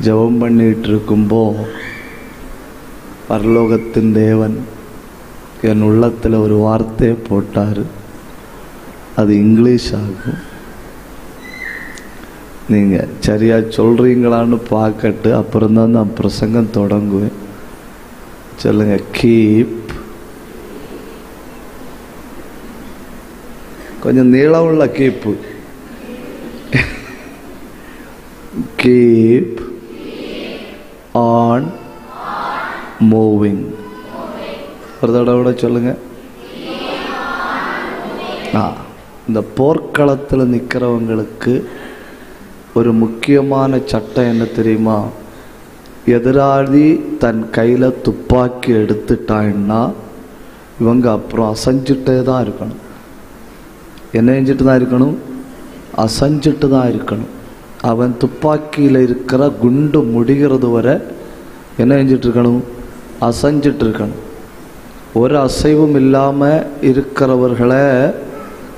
ஜெபம் பண்ணிட்டு இருக்கும்போது பரலோகத்தின் தேவன் என் உள்ளத்தில் ஒரு வார்த்தையை போட்டார். அது இங்கிலீஷ் ஆகும். நீங்கள் சரியாக சொல்கிறீங்களான்னு பார்க்கட்டு, அப்புறம்தான் நான் பிரசங்கம் தொடங்குவேன். சொல்லுங்க. கீப். கொஞ்சம் நீளம் உள்ள கீப்பு. Keep on moving. ஒரு தடவை சொல்லுங்க. இந்த போர்க்களத்தில் நிற்கிறவங்களுக்கு ஒரு முக்கியமான சட்டம் என்ன தெரியுமா? எதிராளி தன் கையில் துப்பாக்கி எடுத்துட்டான்னா இவங்க அப்புறம் அசைஞ்சிட்டே தான் இருக்கணும். என்ன செஞ்சுட்டு தான் இருக்கணும்? அசைஞ்சிட்டு தான் இருக்கணும். அவன் துப்பாக்கியில் இருக்கிற குண்டு முடிகிறது வரை என்ன செஞ்சிட்டு இருக்கணும்? அசைஞ்சிட்டு இருக்கணும். ஒரு அசைவும் இல்லாமல் இருக்கிறவர்களை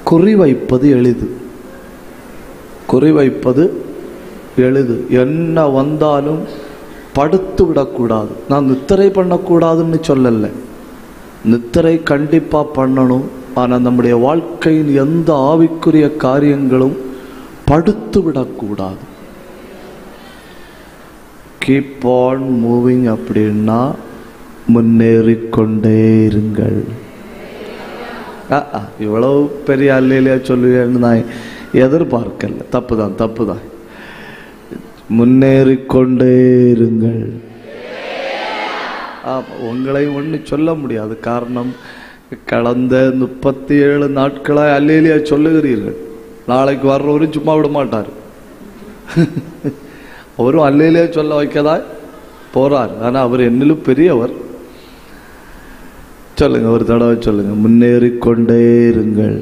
குறிவைப்பது எளிது. குறிவைப்பது எளிது. என்ன வந்தாலும் படுத்து விடக்கூடாது. நான் நித்திரை பண்ணக்கூடாதுன்னு சொல்லலை, நித்திரை கண்டிப்பாக பண்ணணும். ஆனால் நம்முடைய வாழ்க்கையின் எந்த ஆவிக்குரிய காரியங்களும் படுத்து விடக்கூடாது. கீப் ஆன் மூவிங் அப்படின்னா முன்னேறிக்கொண்டே இருங்கள். இவ்வளவு பெரிய அல்லையிலையா சொல்லுவேன்னு நான் எதிர்பார்க்கல. தப்பு தான். முன்னேறிக்கொண்டே இருங்கள். உங்களையும் ஒன்று சொல்ல முடியாது. காரணம், கடந்த 37 நாட்களாக அல்லேலியா சொல்லுகிறீர்கள். நாளைக்கு வர்றவரும் சும்மா விட மாட்டார். அவரும் அல்லேலியா சொல்ல வைக்கதா போறார். ஆனால் அவர் என்னிலும் பெரியவர். சொல்லுங்க, ஒரு தடவை சொல்லுங்க. முன்னேறிக்கொண்டே இருங்கள்.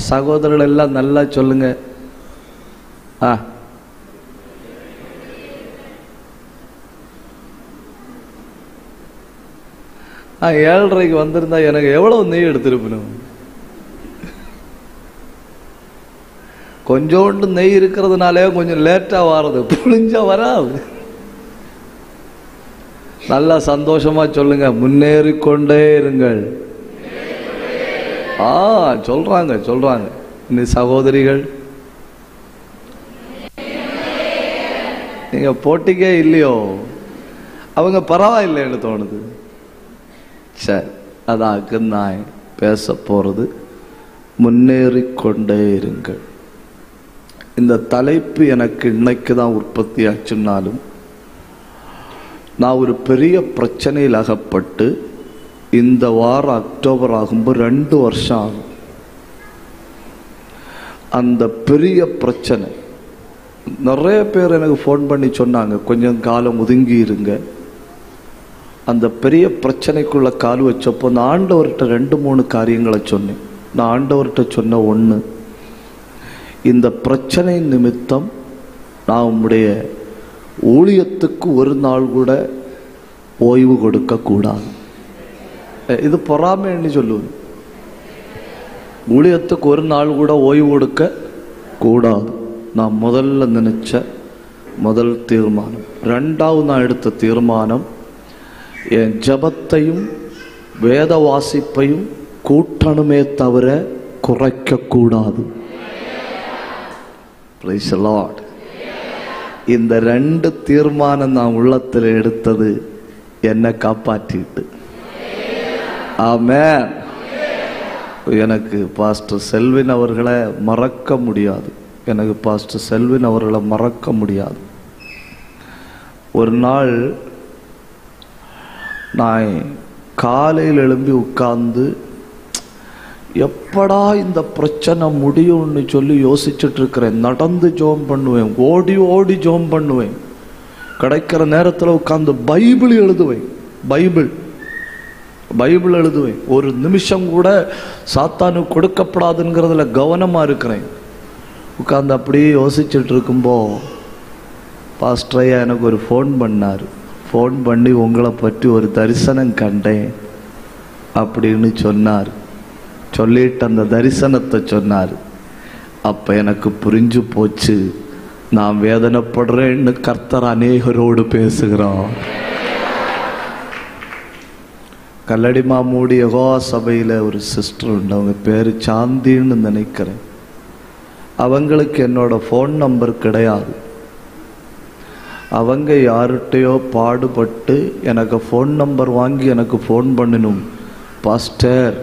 சகோதரர்கள் எல்லாம் நல்லா சொல்லுங்க. 7:30 வந்திருந்தா எனக்கு எவ்வளவு நெய் எடுத்திருப்பணும்? கொஞ்சோண்டு நெய் இருக்கிறதுனாலே கொஞ்சம் லேட்டா வாரது, புளிஞ்சா வராது. நல்லா சந்தோஷமா சொல்லுங்க. முன்னேறிக்கொண்டே இருங்கள். சொல்றாங்க. இந்த சகோதரிகள் நீங்க போட்டிக்கே இல்லையோ, அவங்க பரவாயில்லைன்னு தோணுது. சரி, அதாக நான் பேச போறது முன்னேறிக்கொண்டே இருங்கள். இந்த தலைப்பு எனக்கு இன்னைக்கு தான் உற்பத்தி ஆச்சுன்னாலும், நான் ஒரு பெரிய பிரச்சனையில் அகப்பட்டு இந்த வாரம் அக்டோபர் ஆகும்போது 2 வருஷம் ஆகும். அந்த பெரிய பிரச்சனை நிறைய பேர் எனக்கு ஃபோன் பண்ணி சொன்னாங்க, கொஞ்சம் காலம் ஒதுங்கி இருங்க. அந்த பெரிய பிரச்சனைக்குள்ள கால் வச்சப்போ நான் ஆண்டவர்கிட்ட 2-3 காரியங்களை சொன்னேன். நான் ஆண்டவர்கிட்ட சொன்ன ஒன்று, இந்த பிரச்சனை நிமித்தம் நான் உம்முடைய ஊழியத்துக்கு ஒரு நாள் கூட ஓய்வு கொடுக்க கூடாது. இது பொறாமைன்னு சொல்லுவது. ஊழியத்துக்கு ஒரு நாள் கூட ஓய்வு கொடுக்க கூடாது. நான் முதல்ல நினைச்ச முதல் தீர்மானம். 2வது நான் எடுத்த தீர்மானம், என் ஜபத்தையும் வேத வாசிப்பையும் கூட்டணுமே தவிர குறைக்க கூடாது. Praise the Lord. இந்த 2 தீர்மானம் நான் உள்ளத்தில் எடுத்தது என்னை காப்பாற்றிட்டு. ஆமென். எனக்கு பாஸ்டர் செல்வின் அவர்களை மறக்க முடியாது. ஒரு நாள் நான் காலையில் எழும்பி உட்கார்ந்து எப்படா இந்த பிரச்சனை முடியும்னு சொல்லி யோசிச்சுட்டு இருக்கிறேன். நடந்து ஜெபம் பண்ணுவேன், ஓடி ஓடி ஜெபம் பண்ணுவேன். கிடைக்கிற நேரத்தில் உட்கார்ந்து பைபிள் எழுதுவேன். ஒரு நிமிஷம் கூட சாத்தானுக்கு கொடுக்கப்படாதுங்கிறதுல கவனமா இருக்கிறேன். உட்கார்ந்து அப்படியே யோசிச்சுட்டு இருக்கும்போ பாஸ்டர் ஐயா எனக்கு ஒரு ஃபோன் பண்ணார். ஃபோன் பண்ணி உங்களை பற்றி ஒரு தரிசனம் கண்டேன் அப்படின்னு சொன்னார். சொல்லிட்டு அந்த தரிசனத்தை சொன்னார். அப்போ எனக்கு புரிஞ்சு போச்சு, நான் வேதனைப்படுறேன்னு கர்த்தர் அநேகரோடு பேசுகிறார். கல்லடி மாமூடி யெகோவா சபையில் ஒரு சிஸ்டர் உண்டு, அவங்க பேர் சாந்தின்னு நினைக்கிறேன். அவங்களுக்கு என்னோட ஃபோன் நம்பர் கிடையாது. அவங்க யார்கிட்டையோ பாடுபட்டு எனக்கு ஃபோன் நம்பர் வாங்கி எனக்கு ஃபோன் பண்ணணும். பாஸ்டர்,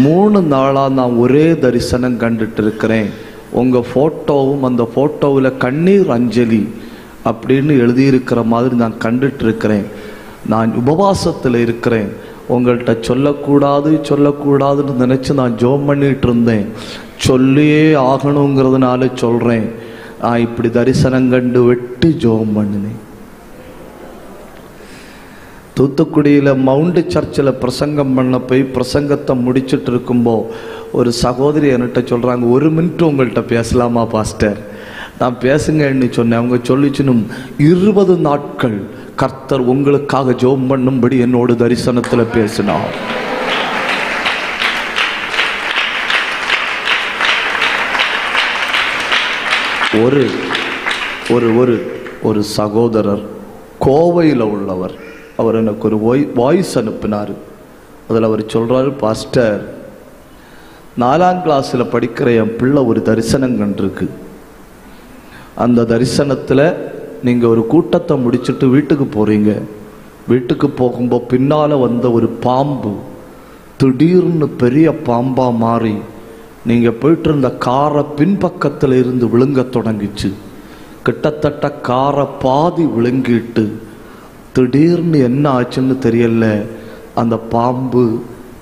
3 நாளாக நான் ஒரே தரிசனம் கண்டுட்டு இருக்கிறேன். உங்கள் ஃபோட்டோவும் அந்த ஃபோட்டோவில் கண்ணீர் அஞ்சலி அப்படின்னு எழுதியிருக்கிற மாதிரி நான் கண்டுட்டு இருக்கிறேன். நான் உபவாசத்தில் இருக்கிறேன். உங்கள்கிட்ட சொல்லக்கூடாதுன்னு நினச்சி நான் ஜெபம் பண்ணிட்டு இருந்தேன். சொல்லியே ஆகணுங்கிறதுனால சொல்கிறேன். நான் இப்படி தரிசனம் கண்டு வெட்டி ஜெபம் பண்ணினேன். தூத்துக்குடியில் மவுண்ட் சர்ச்சில் பிரசங்கம் பண்ண போய் பிரசங்கத்தை முடிச்சுட்டு இருக்கும்போ ஒரு சகோதரி என்கிட்ட சொல்கிறாங்க, 1 மினிட் உங்கள்கிட்ட பேசலாமா பாஸ்டர்? நான் பேசுங்கன்னு சொன்னேன். அவங்க சொல்லிச்சுனும் 20 நாட்கள் கர்த்தர் உங்களுக்காக ஜெபம் பண்ணும்படி என்னோட தரிசனத்தில் பேசினார். ஒரு சகோதரர் கோவையில் உள்ளவர், அவர் எனக்கு ஒரு வாய்ஸ் அனுப்பினார். அதில் அவர் சொல்கிறாரு, பாஸ்டர், 4ஆம் கிளாஸில் படிக்கிற என் பிள்ளை ஒரு தரிசனம் கண்டிருக்கு. அந்த தரிசனத்தில் நீங்கள் ஒரு கூட்டத்தை முடிச்சுட்டு வீட்டுக்கு போகிறீங்க. வீட்டுக்கு போகும்போது பின்னால் வந்த ஒரு பாம்பு திடீர்னு பெரிய பாம்பாக மாறி நீங்கள் போயிட்டு இருந்த காரை பின்பக்கத்தில் இருந்து விழுங்க தொடங்கிச்சு. கிட்டத்தட்ட காரை பாதி விழுங்கிட்டு திடீர்னு என்ன ஆச்சுன்னு தெரியல, அந்த பாம்பு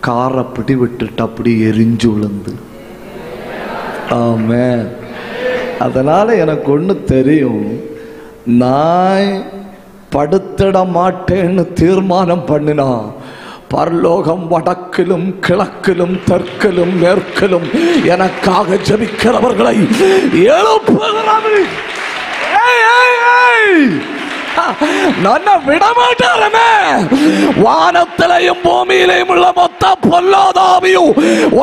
காரை பிடிவிட்டுட்டு அப்படி எரிஞ்சு விழுந்து. ஆமென். அதனால எனக்கு ஒன்று தெரியும், நான் படுத்திட மாட்டேன்னு தீர்மானம் பண்ணினா பரலோகம் வடக்கிலும் கிழக்கிலும் தெற்கிலும் மேற்கிலும் எனக்காக ஜெபிக்கிறவர்களை எழுப்புகிறது. நான் விடமாட்டாரமே. வானத்திலையும் பூமியிலையும் உள்ள மொத்த பொல்லாதாவியும்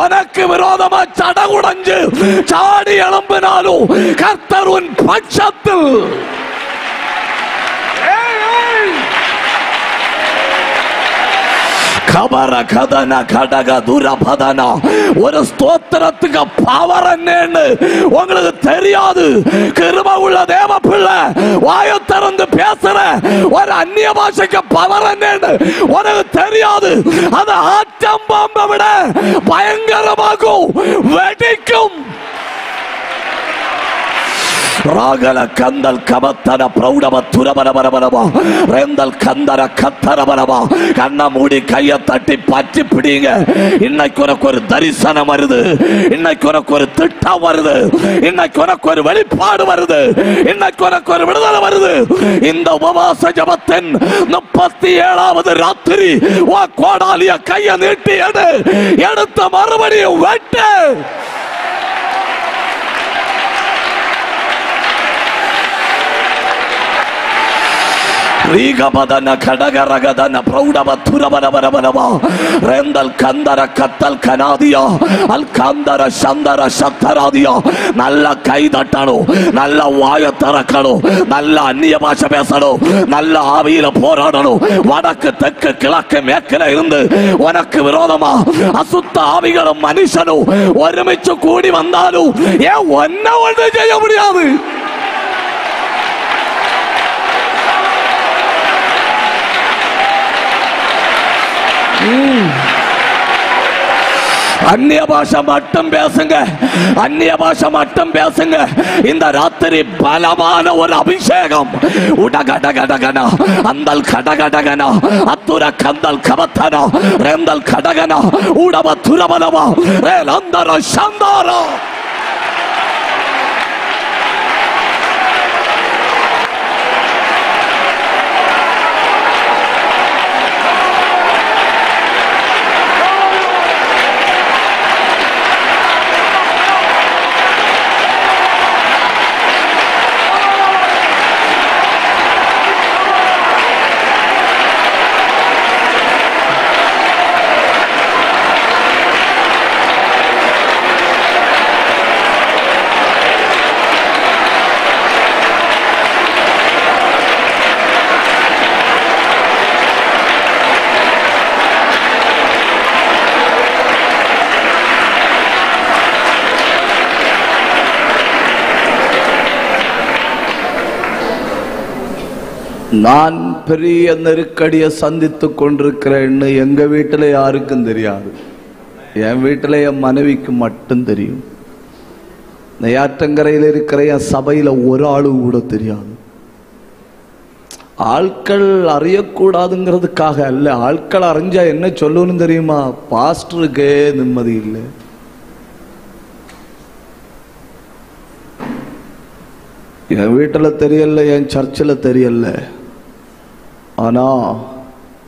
உனக்கு விரோதமா சடகுடைஞ்சு சாடி எழும்பினாலும் கர்த்தர் உன் பட்சத்தில். ஒரு ஸ்தோத்திரத்துக்கு பவர் என்னன்னு உங்களுக்கு தெரியாது. கிருபை உள்ள தேவ பிள்ளை வாயை திறந்து பேசுற ஒரு அந்நிய பாஷைக்கு பவர் என்னன்னு உனக்கு தெரியாது. அது ஆட்டம் பாம்பை விட பயங்கரமாகும், வெடிக்கும். ராகல கந்தல் கமத்தன பிரௌடம துரபரபரபரமா ரெந்தல் கந்தர கத்தரபரமா. கண்ணை மூடி கையை தட்டி பற்றி பிடிங்க. இன்னைக்கு உனக்கு ஒரு தரிசனம் வருது. இன்னைக்கு உனக்கு ஒரு திட்டம் வருது. இன்னைக்கு உனக்கு ஒரு வெளிப்பாடு வருது. இன்னைக்கு உனக்கு ஒரு விடுதலை வருது. இந்த உபவாச ஜபத்தின் 37வது ராத்திரி கோடாலிய கையை நீட்டி எடுத்த மறுபடியும் வெட்டு. ரீகபதன கடகரகதன பிரௌடம துரபரபரபரமா ரெந்தல் கந்தர கத்தல் கனாதியா அல் கந்தர சந்தர சத்தராதியா. நல்ல கை தட்டணும், நல்ல வாயை திறக்கணும், நல்ல அந்நிய பாஷை பேசணும், நல்ல ஆவியில போராடணும். வடக்கு தெற்கு கிழக்கு மேற்கில இருந்து உனக்கு விரோதமா அசுத்த ஆவிகளும் மனுஷனும் ஒருமிச்சு கூடி வந்தாலும் ஏன் ஒன்று செய்ய முடியாது. அந்நிய பாஷை மட்டும் பேசுங்க, அந்நிய பாஷை மட்டும் பேசுங்க. இந்த ராத்திரி பலமான ஒரு அபிஷேகம். உடகடகடகனா அந்தல் கடகடகனா அத்துர கந்தல் கவத்தனா ரெந்தல் கடகனா உடவ துரபலவா ரேலந்தர சந்தாரா. நான் பெரிய நெருக்கடியை சந்தித்து கொண்டிருக்கிறேன்னு எங்க வீட்டில் யாருக்கும் தெரியாது. என் வீட்டில் என் மனைவிக்கு மட்டும் தெரியும். நெய்யாற்றங்கரையில் இருக்கிற என் சபையில ஒரு ஆளு கூட தெரியாது. ஆட்கள் அறியக்கூடாதுங்கிறதுக்காக அல்ல. ஆட்கள் அறிஞ்சா என்ன சொல்லணும்னு தெரியுமா? பாஸ்டருக்கே நிம்மதி இல்லை. என் வீட்டில் தெரியல, என் சர்ச்சில் தெரியல. ஆனா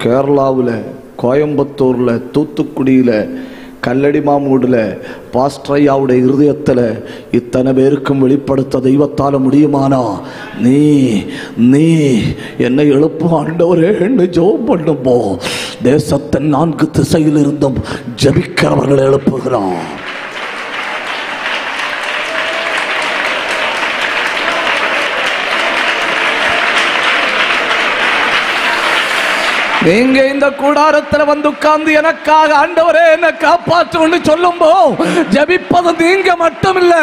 கேரளாவில், கோயம்புத்தூர்ல, தூத்துக்குடியில, கல்லடி மாமூடுல பாஸ்டரையாவுடைய இருதயத்தில் இத்தனை பேருக்கும் வெளிப்படுத்த தெய்வத்தால முடியுமானா நீ நீ என்னை எழுப்பும் ஆண்டவரேன்னு ஜெபம் பண்ணும்போ தேசத்தின் 4 திசையில் இருந்தும் ஜெபிக்கிறவர்களை எழுப்புகிறான். நீங்க இந்த கூடாரத்தில் வந்து உட்கார்ந்து எனக்காக ஆண்டவரே என்னை காப்பாற்றுன்னு சொல்லும்போ ஜெபிப்பது நீங்க மட்டும் இல்ல,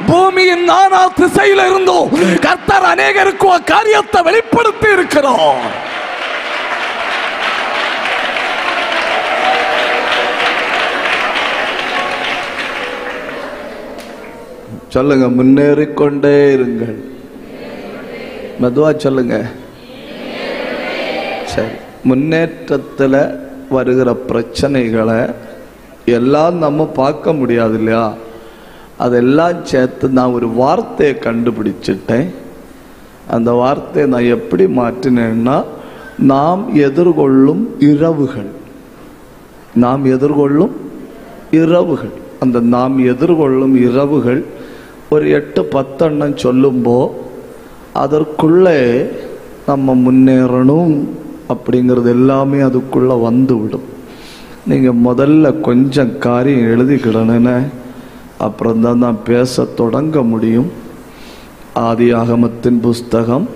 பூமியின் 4 திசையில இருந்தும் கர்த்தர் அநேகருக்கு காரியத்தை வெளிப்படுத்தி இருக்கிறோம். சொல்லுங்க, முன்னேறிக்கொண்டே இருங்கள். மெதுவா சொல்லுங்க. சரி, முன்னேற்றத்தில் வருகிற பிரச்சனைகளை எல்லாம் நம்ம பார்க்க முடியாது இல்லையா? அதெல்லாம் சேர்த்து நான் ஒரு வார்த்தையை கண்டுபிடிச்சிட்டேன். அந்த வார்த்தையை நான் எப்படி மாற்றினேன்னா, நாம் எதிர்கொள்ளும் இரவுகள். நாம் எதிர்கொள்ளும் இரவுகள். அந்த நாம் எதிர்கொள்ளும் இரவுகள் ஒரு 8-10 சொல்லும்போ அதற்குள்ளே நம்ம முன்னேறணும் அப்படிங்கிறது எல்லாமே அதுக்குள்ள வந்து விடும். நீங்க முதல்ல கொஞ்சம் காரியம் எழுதிக்கிடணுன்னு, அப்புறம் தான் நான் பேச தொடங்க முடியும். ஆதியாகமத்தின் புஸ்தகம்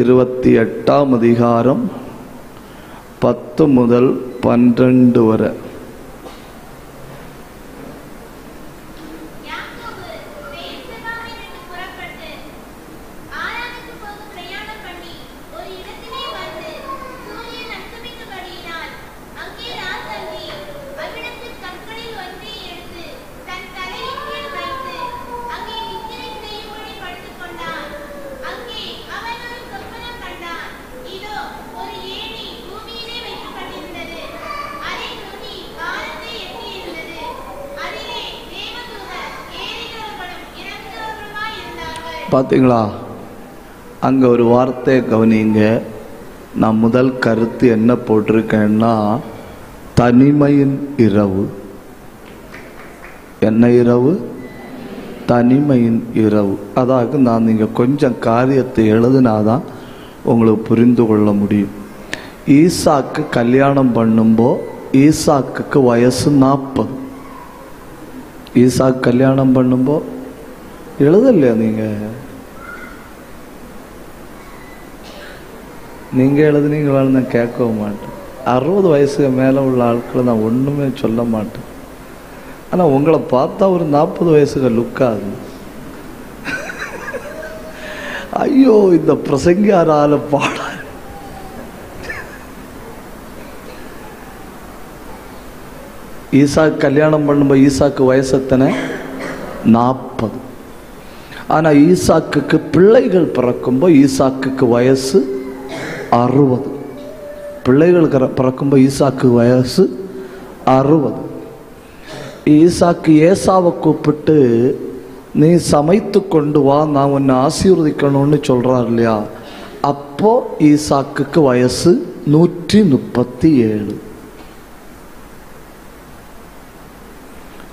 28ஆம் அதிகாரம் 10 முதல் 12 வரை. பார்த்தீங்களா? அங்கே ஒரு வார்த்தையை கவனிங்க. நான் முதல் கருத்து என்ன போட்டிருக்கேன்னா, தனிமையின் இரவு. என்ன இரவு? தனிமையின் இரவு. அதாவது நான் நீங்கள் கொஞ்சம் காரியத்தை எழுதினாதான் உங்களுக்கு புரிந்து கொள்ள முடியும். ஈசாக்கு கல்யாணம் பண்ணும்போ ஈசாக்குக்கு வயசு 40. ஈசாக்கு கல்யாணம் பண்ணும்போ எழுதலையா? நீங்க எழுதுனீங்களான்னு நான் கேட்கவும் மாட்டேன். 60 வயசுக்கு மேல உள்ள ஆட்களை நான் ஒண்ணுமே சொல்ல மாட்டேன். ஆனா உங்களை பார்த்தா ஒரு 40 வயசுக்கு லுக்காது. ஐயோ, இந்த பிரசங்கியாரால பாட. ஈசாக்கு கல்யாணம் பண்ணும்போது ஈசாக்கு வயசு எத்தனை? 40. ஆனா ஈசாக்குக்கு பிள்ளைகள் பிறக்கும்போது ஈசாக்குக்கு வயசு 60. பிள்ளைகள் பிறக்கும்போது ஈசாக்கு வயசு 60. ஈசாக்கு ஏசாவை கூப்பிட்டு நீ சமைத்து கொண்டு வா, நான் உன்னை ஆசீர்வதிக்கணும்னு சொல்றார் இல்லையா? அப்போ ஈசாக்குக்கு வயசு 137.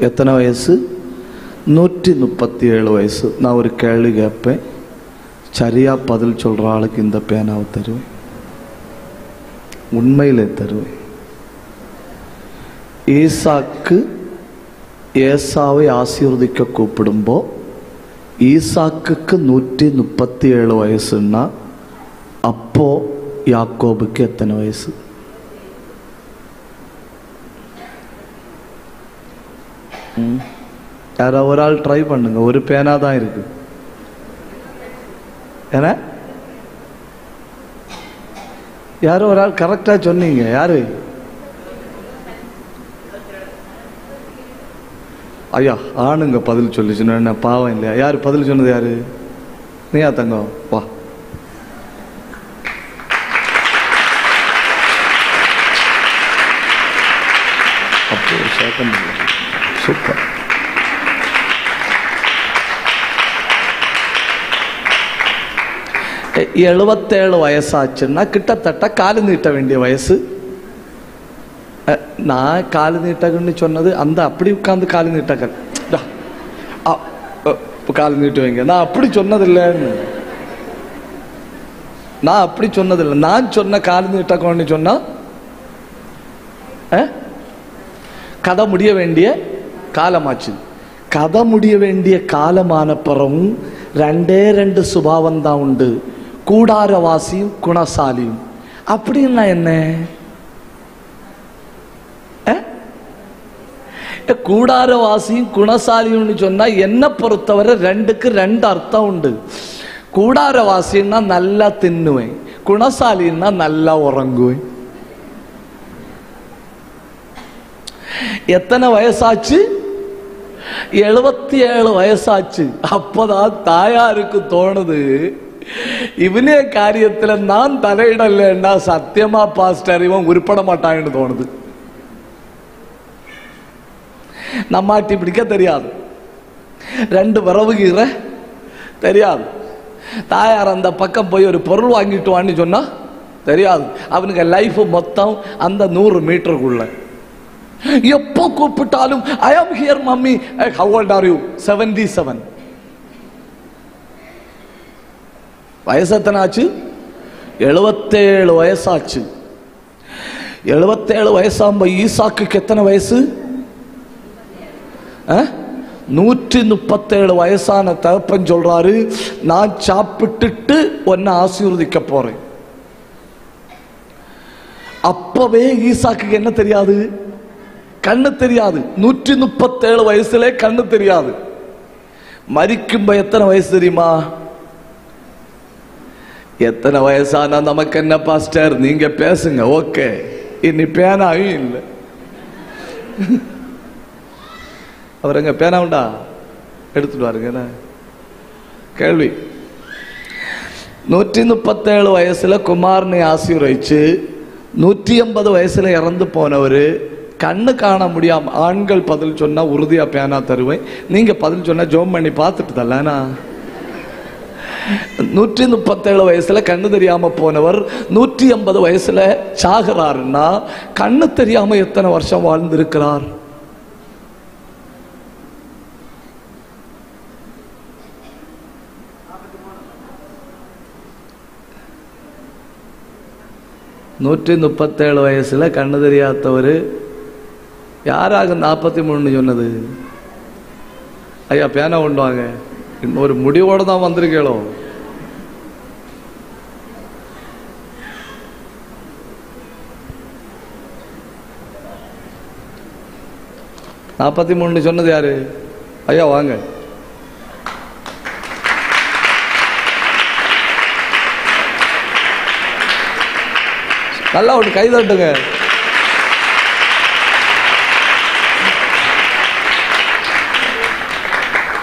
எத்தனை வயசு? 137 வயசு. நான் ஒரு கேள்வி கேட்பேன், சரியா பதில் சொல்ற ஆளுக்கு இந்த பேனாவை தருவேன். உண்மையிலே தருவேன். ஈசாக்கு ஏசாவை ஆசீர்வதிக்க கூப்பிடும்போ ஈசாக்குக்கு 137 வயசுன்னா அப்போ யாக்கோபுக்கு எத்தனை வயசு? யாரோ ஒரு ஆள் ட்ரை பண்ணுங்க. ஒரு பேனா தான் இருக்கு. ஏன்னா யாரோ ஒரு ஆள் கரெக்டா சொன்னீங்க. யாரு? ஐயா ஆணுங்க பதில் சொல்லிச்சுன்னா பாவம் இல்லையா? யாரு பதில் சொன்னது? யாரு? நீயா தங்கம்? வா. அப்போ சூப்பர். எழுபத்தேழு வயசாச்சுன்னா கிட்டத்தட்ட காலு நீட்ட வேண்டிய வயசு. நான் காலு நீட்டகன்னு சொன்னது அந்த அப்படி உட்கார்ந்து காலு நீட்டகன் காலு நீட்டுவீங்க. நான் அப்படி சொன்னதில்லைன்னு. நான் அப்படி சொன்னதில்லை. நான் சொன்ன காலு நீட்டகம்னு சொன்னா கதை முடிய வேண்டிய காலமாச்சு. கதை முடிய வேண்டிய காலமான பிறவும் ரெண்டே ரெண்டு சுபாவம் தான் உண்டு, கூடாரவாசியும் குணசாலியும். அப்படின்னா என்ன? கூடாரவாசியும் குணசாலியும் சொன்னா என்ன பொறுத்தவரை ரெண்டுக்கு ரெண்டு அர்த்தம் உண்டு. கூடாரவாசின்னா நல்லா தின்னுவேன், குணசாலின்னா நல்லா உறங்குவேன். எத்தனை வயசாச்சு? 77 வயசாச்சு. அப்பதான் தாயாருக்கு தோணுது, இவனே காரியத்துல நான் தலையிடலன்னா சத்தியமா பாஸ்டர் இவன் உருப்பட மாட்டான்னு தோணுது. நம்மாட்டி பிடிக்க தெரியாது, ரெண்டு வரவுகிற தெரியாது. தாயார் அந்த பக்கம் போய் ஒரு பொருள் வாங்கிட்டு வான்னு சொன்னா தெரியாது. அவனுக்கு லைஃப் மொத்தம் அந்த 100 மீட்டருக்குள்ள. எப்போ கூப்பிட்டாலும் I am here mummy. How old are you? 77. வயசு எத்தனை ஆச்சு? 77 வயசாச்சு. 77 வயசாம்ப ஈசாக்கு எத்தனை வயசு? 137 வயசான தகப்பன் சொல்றாரு, நான் சாப்பிட்டுட்டு உன்னை ஆசீர்வதிக்க போறேன். அப்பவே ஈசாக்கு என்ன தெரியாது? கண்ணு தெரியாது. 137 வயசுல கண்ணு தெரியாது. மரிக்கும் எத்தனை வயசு தெரியுமா? எத்தனை வயசானா நமக்கு என்ன பாஸ்டர், நீங்க பேசுங்க. ஓகே, இனி பேனாவும் இல்லை. அவர் எங்க பேனா உண்டா? எடுத்துட்டு வாருங்க. கேள்வி. 137 வயசுல குமாரனை ஆசீர்வதிச்சு 180 வயசுல இறந்து போனவர் கண்ணு காண முடியாம, ஆண்கள் பதில் சொன்னா உறுதியா பேனா தருவேன், நீங்க பதில் சொன்னா ஜோம் பண்ணி பார்த்துட்டு தரலனா. 137 வயசுல கண்ணு தெரியாம போனவர் 180 வயசுல சாகிறாருன்னா கண்ணு தெரியாம எத்தனை வருஷம் வாழ்ந்திருக்கிறார்? நூற்றி 137 வயசுல கண்ணு தெரியாதவர் யாராக 43 சொன்னது? ஐயா பேனா கொண்டு வாங்க. இன்னொரு முடிவோட தான் வந்திருக்கேளோ. $43 சொன்னது யாரு? ஐயா வாங்க. நல்லா ஒரு கை தட்டுங்க.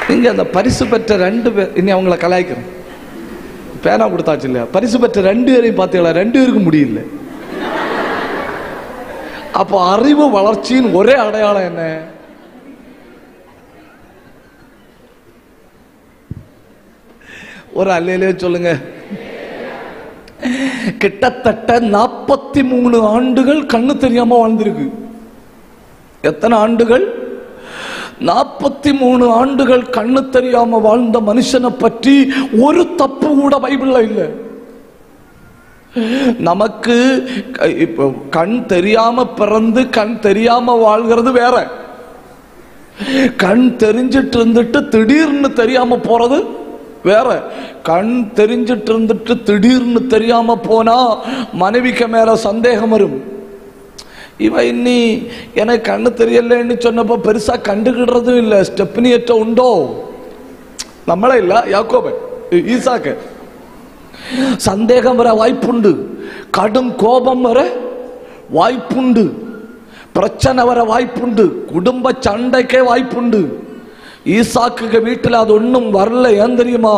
நீங்க அந்த பரிசு பெற்ற 2 பேர், இனி அவங்களை கலாய்க்கிறேன், பேனா கொடுத்தாச்சு இல்லையா? பரிசு பெற்ற 2 பேரையும் பார்த்தீங்களா? 2 பேருக்கும் முடியல. அப்போ அறிவு வளர்ச்சியின் ஒரே அடையாளம் என்ன? ஒரு அல்லையிலே சொல்லுங்க. கிட்டத்தட்ட 43 ஆண்டுகள் கண்ணு தெரியாம வாழ்ந்திருக்கு. எத்தனை ஆண்டுகள்? 43 ஆண்டுகள் கண்ணு தெரியாம வாழ்ந்த மனுஷனை பற்றி ஒரு தப்பு கூட பைபிள்ல இல்லை. நமக்கு இப்போ கண் தெரியாம பிறந்து கண் தெரியாம வாழ்கிறது வேற, கண் தெரிஞ்சிட்டு இருந்துட்டு திடீர்னு தெரியாம போறது வேற. கண் தெரிஞ்சிட்டு இருந்துட்டு திடீர்னு தெரியாம போனா மனைவிக்கு மேல சந்தேகம் வரும். இவ இன்னி எனக்கு கண்ணு தெரியலன்னு சொன்னப்போ பெருசா கண்டுகிடுறதும் இல்லை. ஸ்டெப்னியற்ற உண்டோ? நம்மளே இல்ல, யாக்கோபு ஈசாக்கு சந்தேகம் வர வாய்ப்புண்டு. கடும் கோபம் வர வாய்ப்புண்டு, பிரச்சனை வர வாய்ப்புண்டு, குடும்ப சண்டைக்கே வாய்ப்புண்டு. ஈசாக்கு வீட்டில் அது ஒன்றும் வரல. ஏன் தெரியுமா?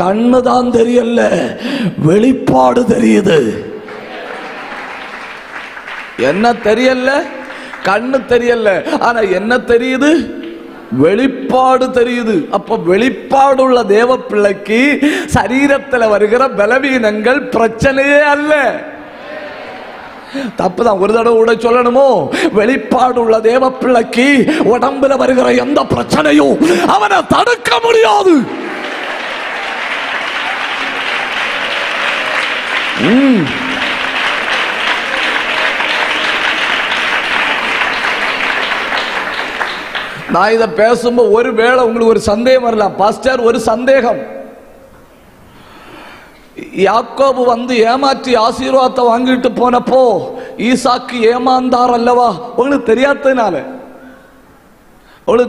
கண்ணுதான் தெரியல, வெளிப்பாடு தெரியுது. என்ன தெரியல? கண்ணு தெரியல, ஆனா என்ன தெரியுது? வெளிப்பாடு தெரியுது. அப்ப வெளிப்பாடு உள்ள தேவ பிள்ளைக்கு சரீரத்தில் வருகிற பலவீனங்கள் பிரச்சனையே அல்ல. தப்புதான், ஒரு தடவை கூட சொல்லணுமோ? வெளிப்பாடு உள்ள தேவ பிள்ளைக்கு உடம்புல வருகிற எந்த பிரச்சனையும் அவனை தடுக்க முடியாது. நான் இதை பேசும்போது ஒருவேளை உங்களுக்கு ஒரு சந்தேகம் வரலாம். பாஸ்டர், ஒரு சந்தேகம். யாக்கோபு வந்து ஏமாற்றி ஆசீர்வாதத்தை வாங்கிட்டு போனப்போ ஈசாக்கு ஏமாந்தார் அல்லவா? உங்களுக்கு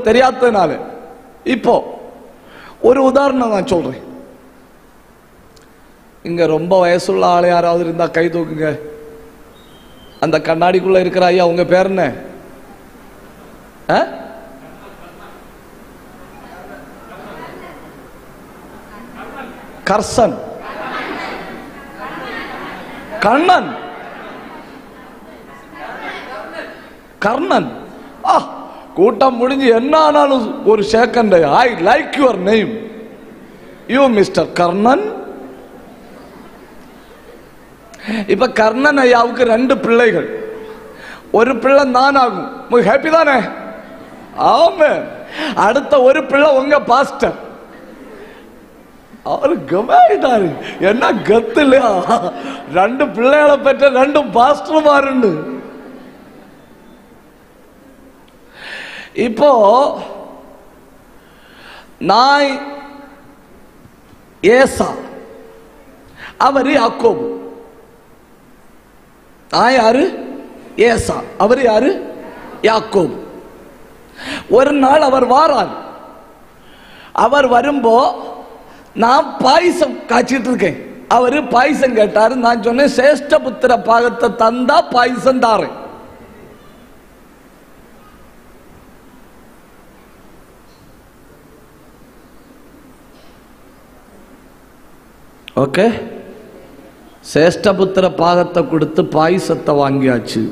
தெரியாததுனால இப்போ ஒரு உதாரணம் நான் சொல்றேன். இங்க ரொம்ப வயசுள்ள ஆளு யாராவது இருந்தா கை தூக்குங்க. அந்த கண்ணாடிக்குள்ள இருக்கிற ஐயா, உங்க பேர் என்ன? கர்சன், கர்ணன், கர்ணன். கூட்டம் முடிஞ்சு என்ன ஆனாலும் ஒரு second, I like your name, you mister Karnan. இப்ப கர்ணன் ஐயாவுக்கு 2 பிள்ளைகள். ஒரு பிள்ளை நான் ஆகும், ஹாப்பி தானே? ஆமா. அடுத்த ஒரு பிள்ளை உங்க பாஸ்டர். அவரு கமாயிட்டாரு. என்ன கத்து இல்லையா? 2 பிள்ளைகளை பெற்ற 2 பாஸ்டர் மாறுண்டு. இப்போ நாய் ஏசா, அவரு யாக்கோபு. நாய் யாரு? ஏசா. அவரு யாரு? யாக்கோபு. ஒரு நாள் அவர் வாரார். அவர் வரும்போ நான் பாயசம் காய்ச்சிட்டு இருக்கேன். அவரு பாயசம் கேட்டாரு. நான் சொன்னேன், சேஷ்ட புத்திர பாகத்தை தந்தா பாயசம் தாரேன். ஓகே, சேஷ்டபுத்திர பாகத்தை கொடுத்து பாயசத்தை வாங்கியாச்சு.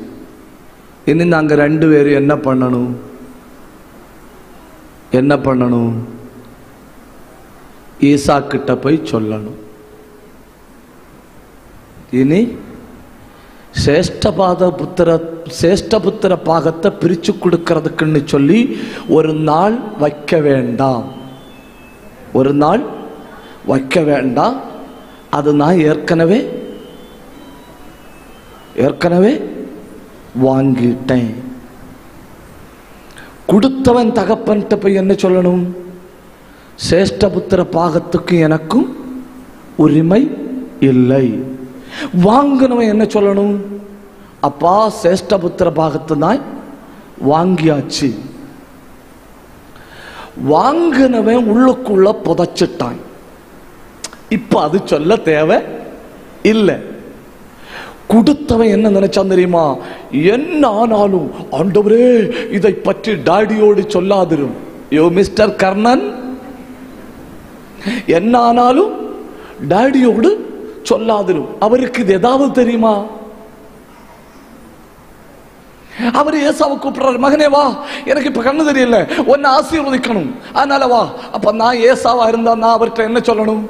இனி நாங்க 2 பேரும் என்ன பண்ணணும்? ஈசா கிட்ட போய் சொல்லணும். இனி சேஷ்டபுத்திர பாகத்தை பிரிச்சு கொடுக்கறதுக்குன்னு சொல்லி ஒரு நாள் வைக்க வேண்டாம். அது நான் ஏற்கனவே வாங்கிட்டேன். கொடுத்தவன் தகப்பன்கிட்ட போய் என்ன சொல்லணும்? சேஷ்டபுத்திர பாகத்துக்கு எனக்கும் உரிமை இல்லை. வாங்கினவன் என்ன சொல்லணும்? அப்பா, சேஷ்டபுத்திர பாகத்தை தான் வாங்கியாச்சு. வாங்கினவன் உள்ளுக்குள்ள புதைச்சிட்டான். இப்ப அது சொல்ல தேவை இல்லை. கொடுத்தவன் என்ன நினைச்சான் தெரியுமா? என்ன ஆனாலும் ஆண்டவரே இதை பற்றி டாடியோடு சொல்லாதிரும். யோ மிஸ்டர் கர்ணன், என்ன ஆனாலும் டாடியோடு சொல்லாதிரும். அவருக்கு இது ஏதாவது தெரியுமா? அவர் ஏசாவை கூப்பிடுறாரு, மகனே வா, எனக்கு இப்ப கண்ணு தெரியல, உன்னை ஆசீர்வதிக்கணும், அதனால வா. அப்ப நான் ஏசாவா இருந்தா நான் அவர்கிட்ட என்ன சொல்லணும்?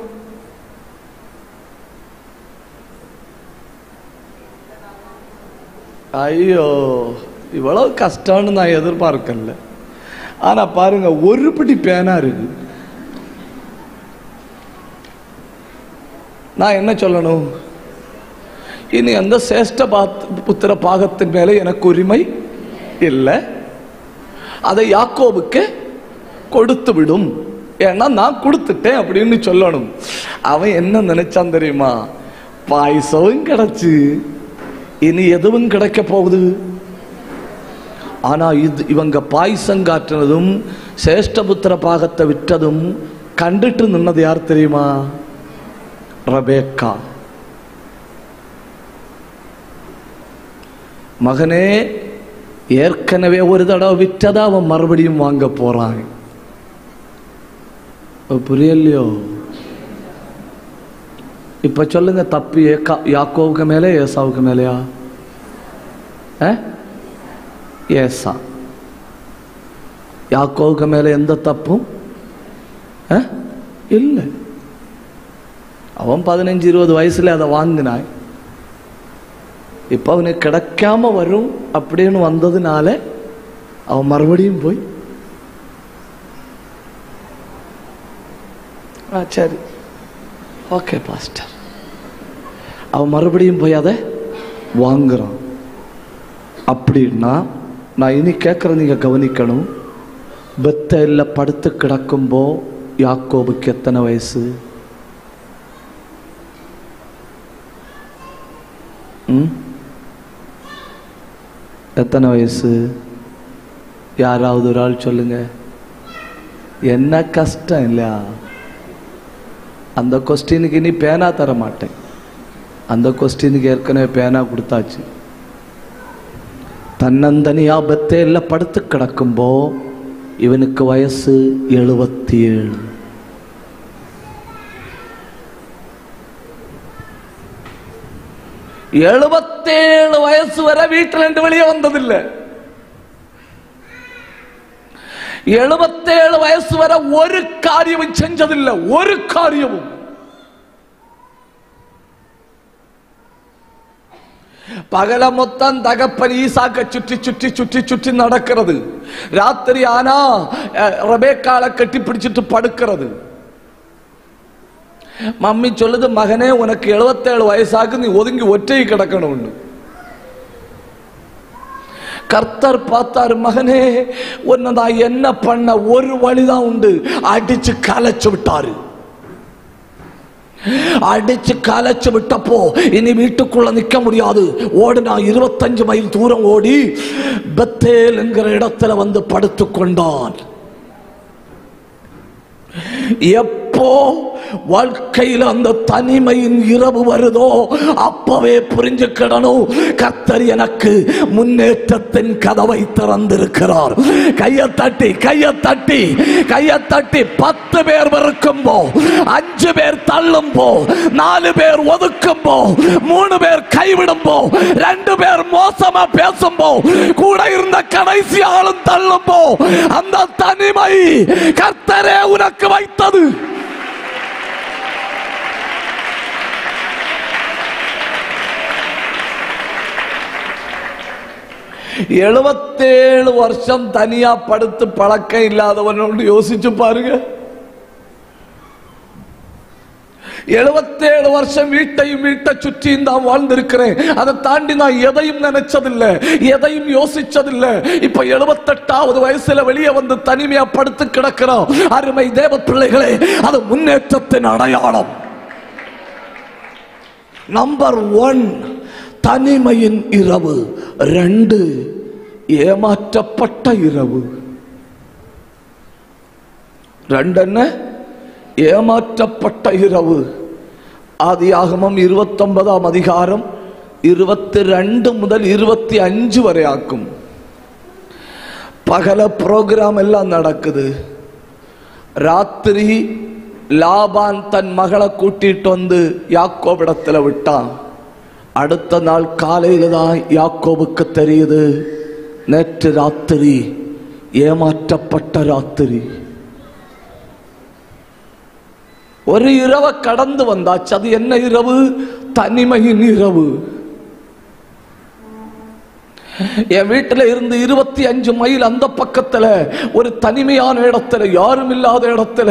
ஐயோ, இவ்வளவு கஷ்டம்னு நான் எதிர்பார்க்கல. ஆனா பாருங்க, ஒரு பிடி பேனா இருக்கு. நான் என்ன சொல்லணும்? இனி அந்த சேஷ்ட புத்திர பாகத்தின் மேல எனக்கு உரிமை இல்லை, அதை யாக்கோபுக்கு கொடுத்து விடும், ஏன்னா நான் கொடுத்துட்டேன் அப்படின்னு சொல்லணும். அவன் என்ன நினைச்சான் தெரியுமா? பாயசமும் கிடைச்சு இனி எதுவும் கிடைக்க போகுது. ஆனா இவங்க பாயசம் காட்டினதும் சேஷ்டபுத்திர பாகத்தை விற்றதும் கண்டுட்டு நின்னது யார் தெரியுமா? ரெபேக்கா. மகனே, ஏற்கனவே ஒரு தடவை விற்றதா அவன் மறுபடியும் வாங்க போறான். புரியலையோ? இப்ப சொல்லுங்க, தப்பு யாக்கோவுக்கு மேலே ஏசாவுக்கு மேலையா? ஏசா. யாக்கோவுக்கு மேல எந்த தப்பும் இல்லை. அவன் 15-20 வயசுல அதை வாங்கினாய். இப்ப அவனுக்கு கிடைக்காம வரும் அப்படின்னு வந்ததுனால அவன் மறுபடியும் போய் சரி ஓகே பாஸ்டர், அவன் மறுபடியும் போய் அதை வாங்குறான். அப்படின்னா நான் இனி கேட்கறேன், நீங்க கவனிக்கணும். பெத்தேல்ல படுத்து கிடக்கும்போ யாக்கோபுக்கு எத்தனை வயசு? எத்தனை வயசு? யாராவது ஒரு ஆள் சொல்லுங்க. என்ன கஷ்டம் இல்லையா? அந்த கொஸ்டினுக்கு இனி பேனா தர மாட்டேன். அந்த கொஸ்டினுக்கு ஏற்கனவே பேனா கொடுத்தாச்சு. தன்னந்தனியா பெத்தேல்ல படுத்து கிடக்கும்போ இவனுக்கு வயசு 77. வயசு வரை வீட்டில் இருந்து வெளியே வந்ததில்லை. 77 வயசு வரை ஒரு காரியமும் செஞ்சதில்லை. ஒரு காரியமும். பகல மொத்தம் தகப்பன் ஈசாக்க சுற்றி சுற்றி சுற்றி சுற்றி நடக்கிறது. ராத்திரி ஆனா ரெபேக்காளை கட்டி பிடிச்சிட்டு படுக்கிறது. மம்மி சொல்லுது, மகனே உனக்கு 77 வயசாக நீ ஒதுங்கி ஒற்றை கிடக்கணும். கர்த்தர் பார்த்தாரு, மகனே உன்னை நான் என்ன பண்ண, ஒரு வழிதான் உண்டு, அடிச்சு கலைச்சு விட்டாரு. அடிச்சு கலைச்சு விட்டப்போ இனி வீட்டுக்குள்ள நிக்க முடியாது. ஓடுனா 25 மைல் தூரம் ஓடி பெத்தேல் என்கிற இடத்துல வந்து படுத்து கொண்டான். எப்போ வாழ்க்கையில் அந்த தனிமையின் இரவு வருதோ அப்பவே புரிஞ்சுக்கிடணும், கர்த்தர் எனக்கு முன்னேற்றத்தின் கதவை திறந்திருக்கிறார். கையை தட்டி கையை தட்டி கையை தட்டி 10 பேர் வெறுக்கும்போ, 5 பேர் தள்ளும்போ, 4 பேர் ஒதுக்கும்போ, 3 பேர் கைவிடும்போ, 2 பேர் மோசமா பேசும்போ, கூட இருந்த கடைசி ஆளும் தள்ளும்போ, அந்த தனிமை கர்த்தரே உனக்கு வைத்தது. எழுபத்தேழு வருஷம் தனியா படுத்து பழக்கம் இல்லாதவனோடு யோசிச்சு பாருங்க. 77 வருஷம் வீட்டையும் வீட்டை சுற்றியும் தான் வாழ்ந்திருக்கிறேன். அதை தாண்டி நான் எதையும் நினைச்சதில்லை, எதையும் யோசிச்சதில்லை. இப்ப 78வது வயசுல வெளியே வந்து தனிமையா படுத்து கிடக்கிறோம். அருமை தேவ பிள்ளைகளே, அது முன்னேற்றத்தின் அடையாளம். நம்பர் 1 தனிமையின் இரவு. 2 ஏமாற்றப்பட்ட இரவு. 2 என்ன? ஏமாற்றப்பட்ட இரவு. ஆதியாகமம் 29ஆம் அதிகாரம் 22 முதல் 25 வரை ஆக்கும். பகல புரோகிராம் எல்லாம் நடக்குது. ராத்திரி லாபான் தன் மகளை கூட்டிட்டு வந்து யாக்கோபிடத்துல விட்டான். அடுத்த நாள் காலையில தான் யாக்கோபுக்கு தெரியுது, நேற்று ராத்திரி ஏமாற்றப்பட்ட ராத்திரி. ஒரு இரவை கடந்து வந்தாச்சு. அது என்ன இரவு? தனிமையின் இரவு. என் வீட்டில் இருந்து 25 மைல் அந்த பக்கத்துல ஒரு தனிமையான இடத்துல, யாரும் இல்லாத இடத்துல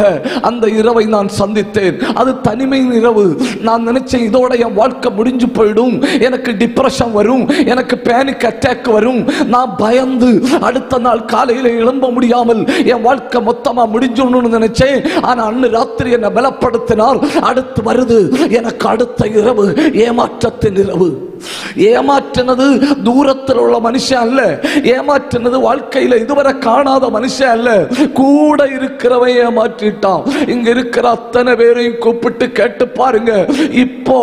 அந்த இரவை நான் சந்தித்தேன். அது தனிமையின் இரவு. நான் நினைச்சேன், இதோட என் வாழ்க்கை முடிஞ்சு போயிடும், எனக்கு டிப்ரெஷன் வரும், எனக்கு பேனிக் அட்டாக் வரும். நான் பயந்து அடுத்த நாள் காலையில எழும்ப முடியாமல் என் வாழ்க்கை மொத்தமா முடிஞ்சுன்னு நினைச்சேன். ஆனா அன்று ராத்திரி என்னை பலப்படுத்தினார். அடுத்து வருது எனக்கு அடுத்த இரவு, ஏமாற்றத்தின் இரவு. ஏமாற்றினது தூரத்தில் உள்ள மனுஷன் அல்ல, ஏமாற்றினது வாழ்க்கையில இதுவரை காணாத மனுஷன் அல்ல, கூட இருக்கிறவன் ஏமாற்றிட்டான். இங்க இருக்கிற அத்தனை பேரையும் கூப்பிட்டு கேட்டு பாருங்க, இப்போ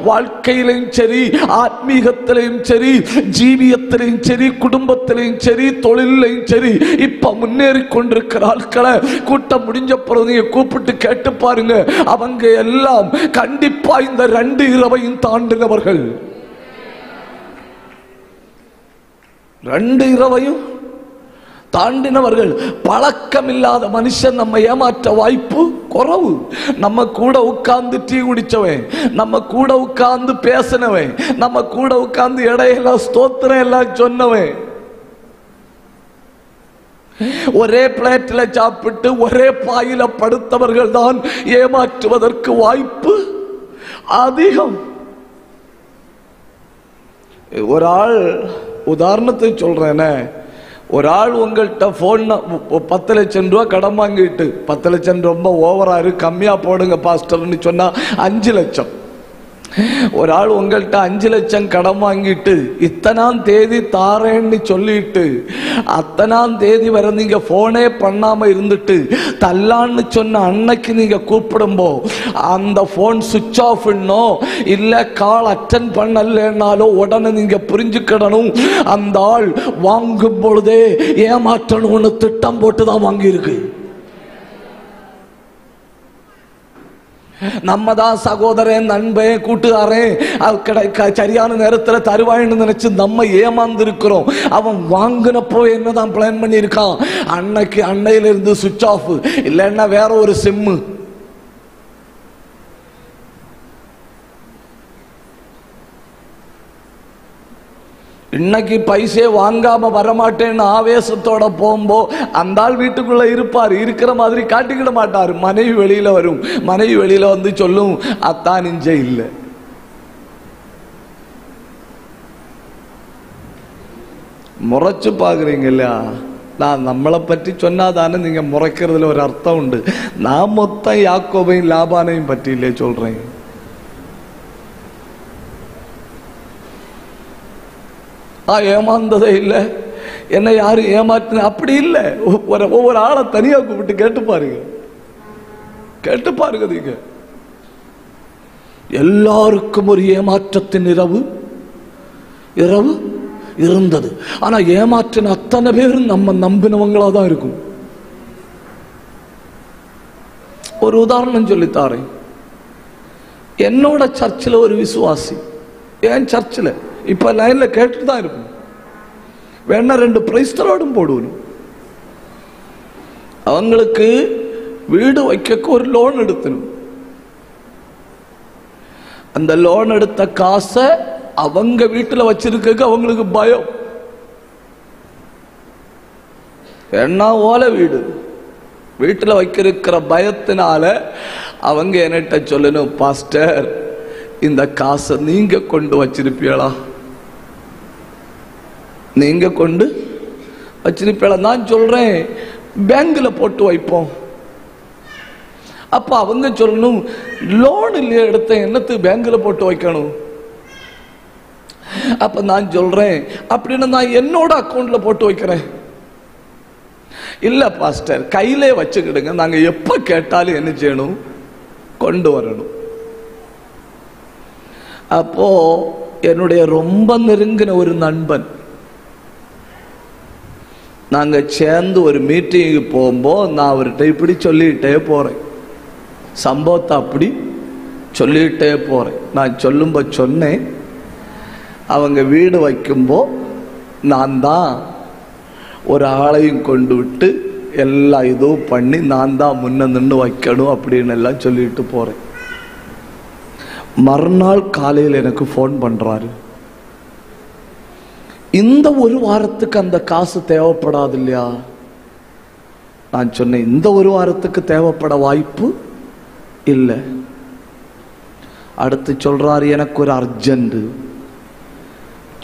வாழ்க்கையிலையும் சரி, ஆத்மீகத்திலையும் சரி, ஜீவியத்திலையும் சரி, குடும்பத்திலையும் சரி, தொழிலையும் சரி, இப்ப முன்னேறி கொண்டிருக்கிற ஆட்களை கூட்டம் முடிஞ்ச பிறகு நீங்க கூப்பிட்டு கேட்டு பாருங்க, அவங்க எல்லாம் கண்டிப்பா இந்த 2 இரவையும் தாண்டினவர்கள். 2 இரவையும் தாண்டினவர்கள். பழக்கம் இல்லாத மனுஷன் நம்ம ஏமாற்ற வாய்ப்பு குறைவு. நம்ம கூட உட்கார்ந்து டீ குடிச்சவன், நம்ம கூட உட்கார்ந்து பேசினவன், நம்ம கூட உட்கார்ந்து இடையெல்லாம் ஸ்தோத்திரம் எல்லாம் சொன்னவன், ஒரே பிளேட்ல சாப்பிட்டு ஒரே பாயில படுத்தவர்கள் தான் ஏமாற்றுவதற்கு வாய்ப்பு அதிகம். ஒரு ஆள் உதாரணத்தை சொல்றேனே, ஒரு ஆள் உங்கள்கிட்ட போன் 10 லட்சம் ரூபாய் கடன் வாங்கிட்டு, 10 லட்சம் ரொம்ப ஓவரா இருக்கு, கம்மியா போடுங்க பாஸ்டர்னு சொன்னா 5 லட்சம். ஒரு ஆள் உங்கள்கிட்ட 5 லட்சம் கடன் வாங்கிட்டு இத்தனாம் தேதி தாரேன்னு சொல்லிட்டு அத்தனாம் தேதி வரை நீங்க போனே பண்ணாம இருந்துட்டு தல்லான்னு சொன்ன அன்னைக்கு நீங்க கூப்பிடும்போ அந்த போன் சுவிட்ச் ஆஃப் இல்ல கால் அட்டன் பண்ணலனாலோ உடனே நீங்க புரிஞ்சுக்கிடணும், அந்த ஆள் வாங்கும் பொழுதே ஏமாற்றணும்னு திட்டம் போட்டுதான் வாங்கியிருக்கு. நம்ம தான் சகோதரன், நண்பன், கூட்டுக்காரன் சரியான நேரத்தில் தருவாயின்னு நினைச்சு நம்ம ஏமாந்து இருக்கிறோம். அவன் வாங்கினப்போ என்னதான் பிளான் பண்ணி இருக்கான், அன்னைக்கு அன்னையில இருந்து சுவிட்ச் ஆஃப் இல்லைன்னா வேற ஒரு சிம்மு. இன்னைக்கு பைசே வாங்காம வரமாட்டேன்னு ஆவேசத்தோட போகும்போ அந்த ஆள் வீட்டுக்குள்ள இருப்பார், இருக்கிற மாதிரி காட்டிக்கிட மாட்டார். மனைவி வெளியில வரும், மனைவி வெளியில வந்து சொல்லும், அத்தான் இஞ்ச இல்ல. முறைச்சு பாக்குறீங்க இல்லையா? நான் நம்மளை பற்றி சொன்னாதானே நீங்க முறைக்கிறதுல ஒரு அர்த்தம் உண்டு. நான் மொத்தம் யாக்கோபையும் லாபானையும் பற்றி இல்லையே சொல்றேன். ஏமாந்ததே இல்லை, என்ன யாரும் ஏமாத்தின அப்படி இல்லை. ஒவ்வொரு ஆளை தனியா கூப்பிட்டு கேட்டு பாருங்க, கேட்டு பாருங்க. நீங்க எல்லாருக்கும் ஒரு ஏமாற்றத்தின் இரவு இருந்தது. ஆனா ஏமாற்றின அத்தனை பேரும் நம்ம நம்பினவங்களா தான் இருக்கும். ஒரு உதாரணம் சொல்லித்தாரேன். என்னோட சர்ச்சில் ஒரு விசுவாசி, என் சர்ச்சில் இப்ப லைன்ல கேட்டுட்டு தான் இருக்கும், வேணா 2 பிரைஸ்தரோடும் போடுவோம். அவங்களுக்கு வீடு வைக்க ஒரு லோன் எடுத்தணும். அந்த லோன் எடுத்த காசை அவங்க வீட்டுல வச்சிருக்க அவங்களுக்கு பயம். என்ன ஓலை வீடு வீட்டுல வைக்கிற பயத்தினால அவங்க என்கிட்ட சொல்லணும், பாஸ்டர் இந்த காசை நீங்க கொண்டு வச்சிருப்பீங்களா, நீங்க கொண்டு வச்சிருப்பீங்களா? நான் சொல்றேன் பேங்க்ல போட்டு வைப்போம். அப்ப அவங்க சொல்லணும், லோன் இல்லையா எடுத்த என்னத்துக்கு பேங்க்ல போட்டு வைக்கணும்? அப்ப நான் சொல்றேன், அப்படின்னு நான் என்னோட அக்கௌண்ட்ல போட்டு வைக்கிறேன். இல்ல பாஸ்டர் கையிலே வச்சுக்கிடுங்க, நாங்க எப்ப கேட்டாலும் என்ன செய்யணும், கொண்டு வரணும். அப்போ என்னுடைய ரொம்ப நெருங்கின ஒரு நண்பன், நாங்க சேர்ந்து ஒரு மீட்டிங்கு போகும்போது நான் அவர்கிட்ட இப்படி சொல்லிட்டே போறேன், சம்பவத்தை அப்படி சொல்லிட்டே போறேன். நான் சொல்லும்போ சொன்னேன், அவங்க வீடு வைக்கும்போ நான் தான் ஒரு ஆளையும் கொண்டு விட்டு எல்லா இதுவும் பண்ணி நான் தான் முன்ன நின்று வைக்கணும் அப்படின்னு எல்லாம் சொல்லிட்டு போறேன். மறுநாள் காலையில் எனக்கு ஃபோன் பண்றாரு, இந்த ஒரு வாரத்துக்கு அந்த காசு தேவைப்படாது இல்லையா? நான் சொன்னேன், இந்த ஒரு வாரத்துக்கு தேவைப்பட வாய்ப்பு இல்லை. அடுத்து சொல்றாரு, எனக்கு ஒரு அர்ஜென்ட்,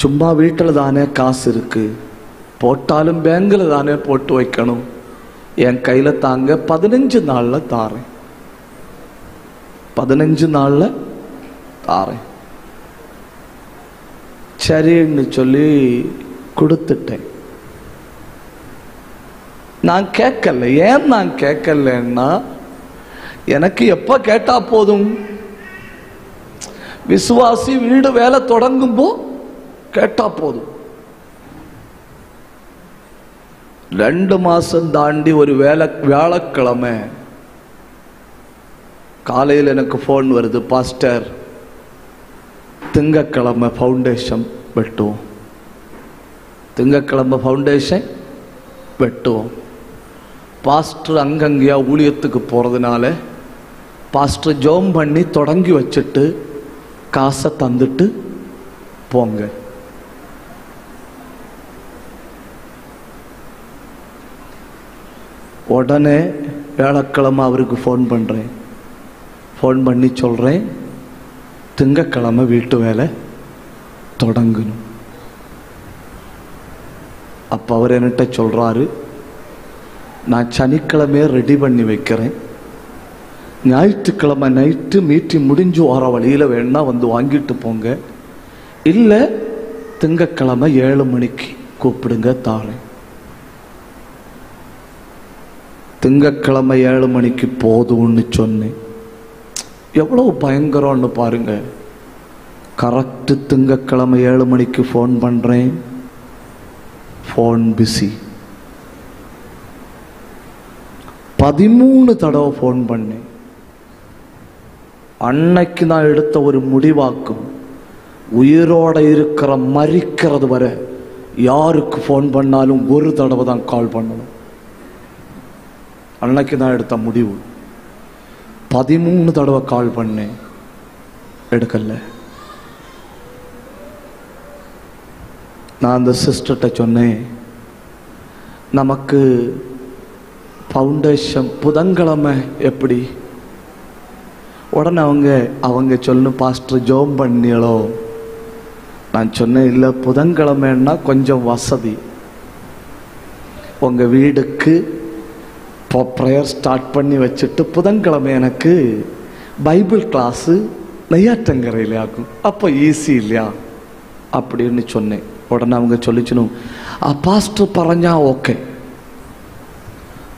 சும்மா வீட்டில் தானே காசு இருக்கு, போட்டாலும் பேங்க்ல தானே போட்டு வைக்கணும், என் கையில தாங்க 15 நாள்ல தாரேன், 15 நாள்ல தாரேன். சரின்னு சொல்லி கொடுத்துட்டேன். நான் கேட்கல. ஏன் நான் கேட்கலன்னா, எனக்கு எப்ப கேட்டா போதும்? விசுவாசி வீடு வேலை தொடங்கும்போ கேட்டா போதும். 2 மாசம் தாண்டி ஒரு வியாழக்கிழமை காலையில் எனக்கு ஃபோன் வருது, பாஸ்டர் திங்கக்கிழமை ஃபவுண்டேஷன் வெட்டுவோம், திங்கக்கிழமை ஃபவுண்டேஷன் வெட்டுவோம். பாஸ்டர் அங்கங்கேயா ஊழியத்துக்கு போகிறதுனால பாஸ்டர் ஜோம் பண்ணி தொடங்கி வச்சுட்டு காசை தந்துட்டு போங்க. உடனே வியாழக்கிழமை அவருக்கு ஃபோன் பண்ணுறேன். ஃபோன் பண்ணி சொல்கிறேன், திங்கக்கிழமை வீட்டு வேலை தொடங்கணும். அப்போ அவர் என்கிட்ட சொல்கிறாரு, நான் சனிக்கிழமையே ரெடி பண்ணி வைக்கிறேன், ஞாயிற்றுக்கிழமை நைட்டு மீட்டிங் முடிஞ்சு வர வழியில் வேணா வந்து வாங்கிட்டு போங்க, இல்லை திங்கக்கிழமை 7 மணிக்கு கூப்பிடுங்க தாரேன். திங்கக்கிழமை 7 மணிக்கு போதும்னு சொன்னேன். எவ்வளவு பயங்கரம்னு பாருங்க. கரெக்டு திங்கக்கிழமை 7 மணிக்கு ஃபோன் பண்ணுறேன், ஃபோன் பிஸி. 13 தடவை ஃபோன் பண்ணேன். அன்னைக்கு நான் எடுத்த ஒரு முடிவாக்கும், உயிரோட இருக்கிற மரிக்கிறது வரை யாருக்கு ஃபோன் பண்ணாலும் ஒரு தடவை தான் கால் பண்ணணும். அன்னைக்கு நான் எடுத்த முடிவு. 13 தடவை கால் பண்ணேன், எடுக்கல. நான் அந்த சிஸ்டர்கிட்ட சொன்னேன், நமக்கு ஃபவுண்டேஷன் புதன்கிழமை எப்படி? உடனே அவங்க சொல்லணும், பாஸ்டர் ஜோம் பண்ணியளோ? நான் சொன்னேன், இல்லை புதன்கிழமைன்னா கொஞ்சம் வசதி. உங்கள் வீடுக்கு இப்போ ப்ரேயர் ஸ்டார்ட் பண்ணி வச்சுட்டு புதன்கிழமை எனக்கு பைபிள் கிளாஸு நெய்யாற்றங்கரையில் ஆகும், அப்போ ஈஸி இல்லையா அப்படின்னு சொன்னேன். உடனே அவங்க சொல்லிச்சணும், பாஸ்டர் பறஞ்சா ஓகே,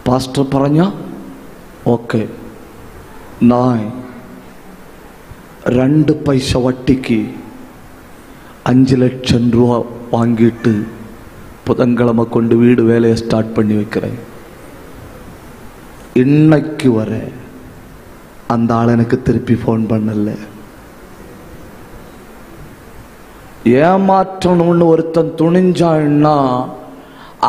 பாஸ்டர் பறஞ்சா ஓகே. நான் 2 பைசா வட்டிக்கு 5 லட்சம் ரூபா வாங்கிட்டு புதன்கிழமை கொண்டு வீடு வேலையை ஸ்டார்ட் பண்ணி வைக்கிறேன். இன்னைக்கு வர அந்த ஆள் எனக்கு திருப்பி ஃபோன் பண்ணல. ஏமாற்றணும்னு ஒருத்தன் துணிஞ்சான்னா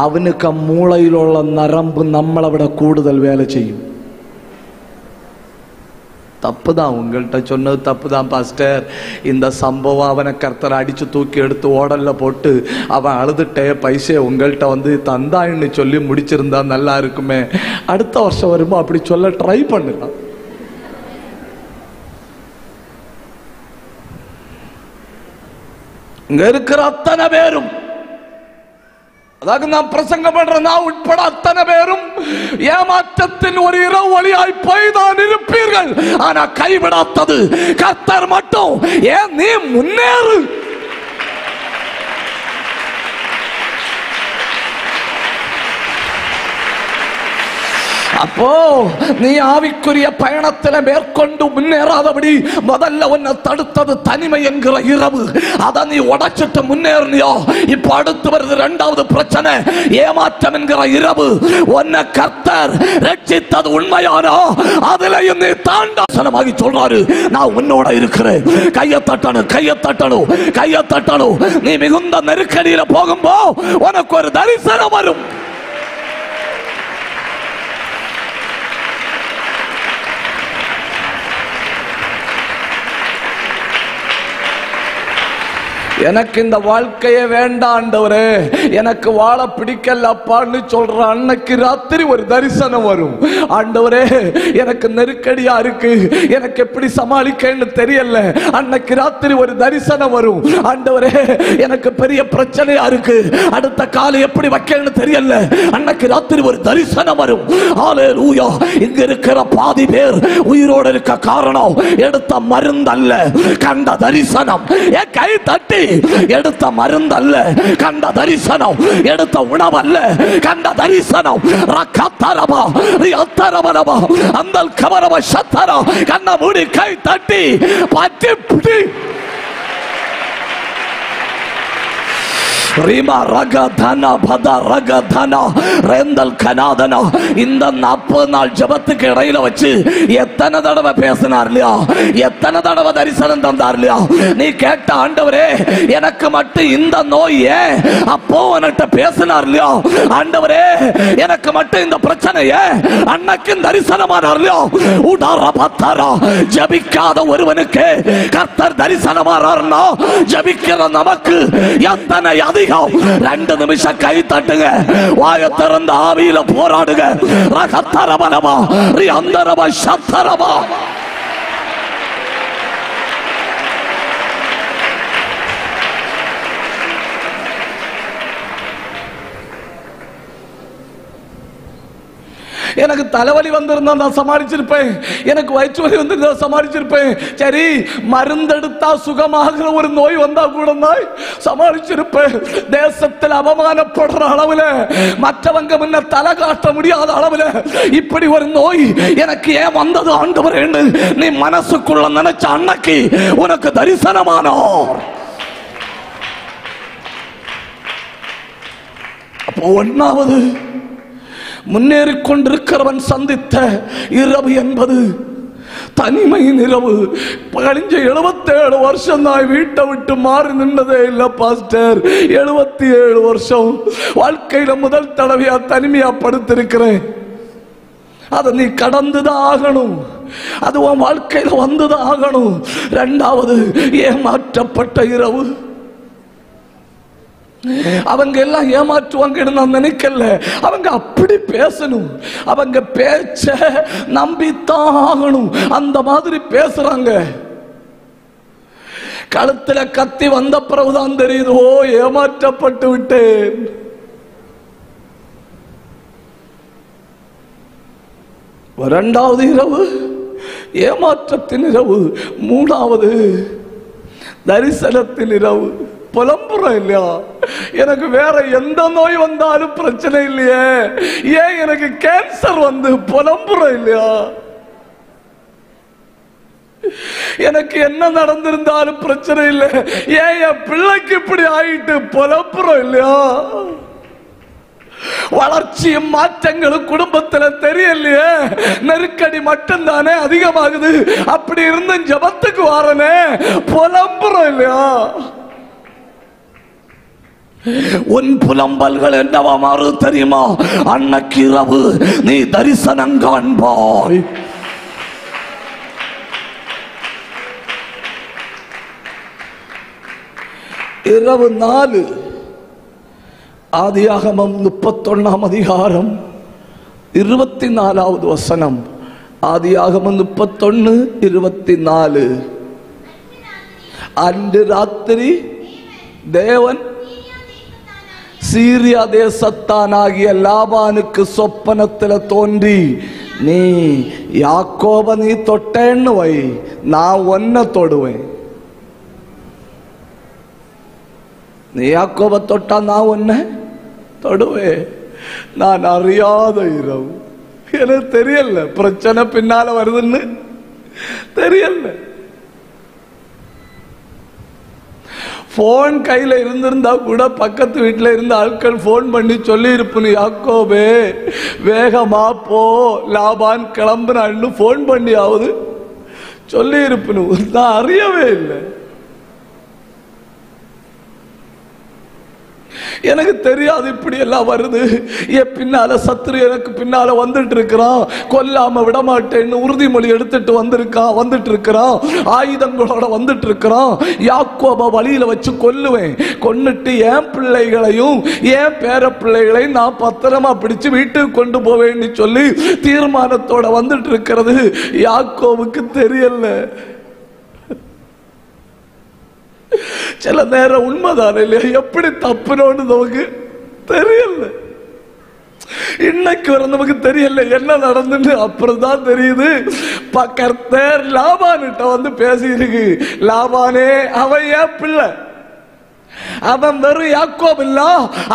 அவனுக்கு மூளையில் உள்ள நரம்பு நம்மளை விட கூடுதல் வேலை செய்யும். தப்புதான், உங்கள்கிட்ட சொன்னது தப்புதான் பாஸ்டர். இந்த சம்பவம் அவனை கர்த்தரை அடிச்சு தூக்கி எடுத்து ஓடல்ல போட்டு அவன் அழுதுட்டே பைசே உங்கள்கிட்ட வந்து தந்தான்னு சொல்லி முடிச்சிருந்தா நல்லா இருக்குமே. அடுத்த வருஷம் வரும்போது அப்படி சொல்ல ட்ரை பண்ணலாம். இங்க இருக்கிற அத்தனை பேரும், அதாவது நான் பிரசங்கம் பண்ற நான் உட்பட அத்தனை பேரும் ஏமாற்றத்தின் ஒரு இரவு வழியாய் போய்தான் இருப்பீர்கள். ஆனா கைவிடாதது கர்த்தர் மட்டும். ஏன் நீ முன்னேறு. அப்போ நீ ஆவிக்குரிய பயணத்தில் மேற்கொண்டு முன்னேறாதபடி முதல்ல உன்னை தடுத்தது தனிமை என்கிற இரவு. அதை நீ உடைச்சிட்டு முன்னேறினியோ, இப்ப அடுத்து வருது 2வது பிரச்சனை, ஏமாற்றம் என்கிற இரவு. உன்னை கர்த்தர் ரட்சித்தது உண்மையானோ அதுலயும் நீ தாண்டாசனமாகி சொல்றாரு, நான் உன்னோட இருக்கிறேன். கையை தட்டணும், கையை தட்டணும், கையை தட்டணும். நீ மிகுந்த நெருக்கடியில போகும்போ உனக்கு ஒரு தரிசனம் வரும். எனக்கு இந்த வாழ்க்கையே வேண்டாம் ஆண்டவரே, எனக்கு வாழ பிடிக்கல அப்பான்னு சொல்ற அன்னைக்கு ராத்திரி ஒரு தரிசனம் வரும். ஆண்டவரே எனக்கு நெருக்கடியா இருக்கு, எனக்கு எப்படி சமாளிக்கன்னு தெரியல. அன்னைக்கு ராத்திரி ஒரு தரிசனம் வரும். ஆண்டவரே எனக்கு பெரிய பிரச்சனையா இருக்கு, அடுத்த காலை எப்படி வைக்கன்னு தெரியல. அன்னைக்கு ராத்திரி ஒரு தரிசனம் வரும். ஹல்லேலூயா. இங்க இருக்கிற பாதி பேர் உயிரோடு இருக்க காரணம் எடுத்த மருந்து அல்ல, கண்ட தரிசனம். என் கை தட்டி எடுத்த மருந்து அல்ல, கண்ட தரிசனம். எடுத்த உணவு அல்ல, கண்ட தரிசனம். ரக்கத்தரபா ரியத்தரபரபா அந்தல் கவரப சத்தரா. கண்ண மூடி கை தட்டி பட்டி புடி ரிமா ரகதனா பத ரகதனா ரெந்தல் கனாதனா. இந்த 40 நாள் ஜெபத்துக்கு இடையில வச்சு எத்தனை தடவை பேசினார் இல்லையா, எத்தனை தடவை தரிசனம் தந்தார் இல்லையா. நீ கேட்ட ஆண்டவரே எனக்கு மட்டும் இந்த நோய் ஏன், அப்போ உன்கிட்ட பேசினார் இல்லையா. ஆண்டவரே எனக்கு மட்டும் இந்த பிரச்சனை ஏன், அன்னைக்கு தரிசனமானார் இல்லையா. உடாரா பத்தாரா. ஜெபிக்காத ஒருவனுக்கு கர்த்தர் தரிசனமானார்னா ஜெபிக்கிற நமக்கு எத்தனை அதிகம். 2 நிமிஷம் கை தட்டுங்க, வாயை திறந்த ஆவியில போராடுங்க. ரகத்தரபலமா ரியந்தரப சத்தரபா. எனக்கு தலைவலி வந்திருந்தா நான் சமாளிச்சிருப்பேன், எனக்கு வயிற்று வலி வந்திருந்தா சமாளிச்சிருப்பேன். சரி, மருந்தெடுத்தா சுகமாகிற ஒரு நோய் வந்தா கூட நான் சமாளிச்சிருப்பேன். தேசத்தில் அவமானப்படுற அளவுல, மற்றவங்க முன்ன தலை காட்ட முடியாத அளவுல இப்படி ஒரு நோய் எனக்கு ஏன் வந்தது ஆண்டவரே நீ மனசுக்குள்ள நினைச்ச அன்னைக்கு உனக்கு தரிசனமானார். அப்போ ஒன்னாவது முன்னேறிக் கொண்டிருக்கிறவன் சந்தித்த இரவு என்பது தனிமையின் இரவு. கழிஞ்ச 77 வருஷம் நான் வீட்டை விட்டு மாறி நின்றதே இல்லை பாஸ்டர். 77 வருஷம் வாழ்க்கையில முதல் தடவையா தனிமையா படுத்திருக்கிறேன். அதை நீ கடந்துதான் ஆகணும், அது உன் வாழ்க்கையில வந்துதான் ஆகணும். 2வது ஏமாற்றப்பட்ட இரவு. அவங்க எல்லாம் ஏமாற்றுவாங்கன்னு நான் நினைக்கல, அவங்க அப்படி பேசணும், அவங்க பேச்ச நம்பித்தான் ஆகணும், அந்த மாதிரி பேசுறாங்க. கழுத்துல கத்தி வந்த பிறகுதான் தெரியுது, ஓ ஏமாற்றப்பட்டு விட்டேன். இரண்டாவது இரவு ஏமாற்றத்தின் இரவு. 3வது தரிசனத்தின் இரவு. புலம்புறோம் இல்லையா, எனக்கு வேற எந்த நோய் வந்தாலும் பிரச்சனை இல்லையே, ஏன் எனக்கு கேன்சர் வந்து புலம்புறோம் இல்லையா, எனக்கு என்ன நடந்திருந்தாலும் பிரச்சனை இல்லை, ஏன் என் பிள்ளைக்கு இப்படி ஆயிட்டு புலம்புறோம் இல்லையா. வளர்ச்சியும் மாற்றங்களும் குடும்பத்தில் தெரியலையே, நெருக்கடி மட்டும்தானே அதிகமாகுது. அப்படி இருந்த ஜபத்துக்கு வாரனே புலம்புறோம் இல்லையா. உன் புலம்பல்கள் என்னவா மாறு தெரியுமா, அன்னைக்கு இரவு நீ தரிசனம் காண்பாய். இரவு 4 ஆதியாகமம் 31ஆம் அதிகாரம் 24வது வசனம். ஆதியாகமம் 31:24. அன்று ராத்திரி தேவன் சீரியா தேசத்தானாகிய லாபானுக்கு சொப்பனத்தில் தோன்றி, நீ யாக்கோப நீ தொட்டேன்னு வை, நான் ஒன்ன தொடுவேன். நீ யாக்கோப தொட்டா நான் ஒன்ன தொடுவேன். நான் அறியாத இரவு, எனக்கு தெரியல பிரச்சனை பின்னால வருதுன்னு தெரியல. போன் கையில இருந்திருந்தா கூட பக்கத்து வீட்டில் இருந்த ஆட்கள் போன் பண்ணி சொல்லி இருப்பனு, யாக்கோபே வேகமா போ, லாபான் கிளம்புனான்னு போன் பண்ணியாவது சொல்லி இருப்பனு. நான் அறியவே இல்லை. எனக்கு தெரியாது இப்படி எல்லாம் வருது. என் பின்னால சத்துரு எனக்கு பின்னால வந்துட்டு இருக்கிறான், கொல்லாம விடமாட்டேன்னு உறுதிமொழி எடுத்துட்டு வந்துட்டு இருக்கிறான், ஆயுதங்களோட வந்துட்டு இருக்கிறான். யாக்கோப வழியில வச்சு கொல்லுவேன், கொன்னுட்டு என் பிள்ளைகளையும் என் பேர பிள்ளைகளையும் நான் பத்திரமா பிடிச்சு வீட்டுக்கு கொண்டு போவேன்னு சொல்லி தீர்மானத்தோட வந்துட்டு இருக்கிறது யாக்கோவுக்கு தெரியல. சில நேரம் உண்மைதான் இல்லையா, எப்படி தப்புனோன்னு நமக்கு தெரியல. இன்னைக்கு வர நமக்கு தெரியல என்ன நடந்துன்னு, அப்புறம் தான் தெரியுது. கர்த்தர் லாபான்கிட்ட வந்து பேசியிருக்கு, லாபானே அவன் ஏன் பிள்ளை, அவன் வெறும் யாக்கோபு இல்ல,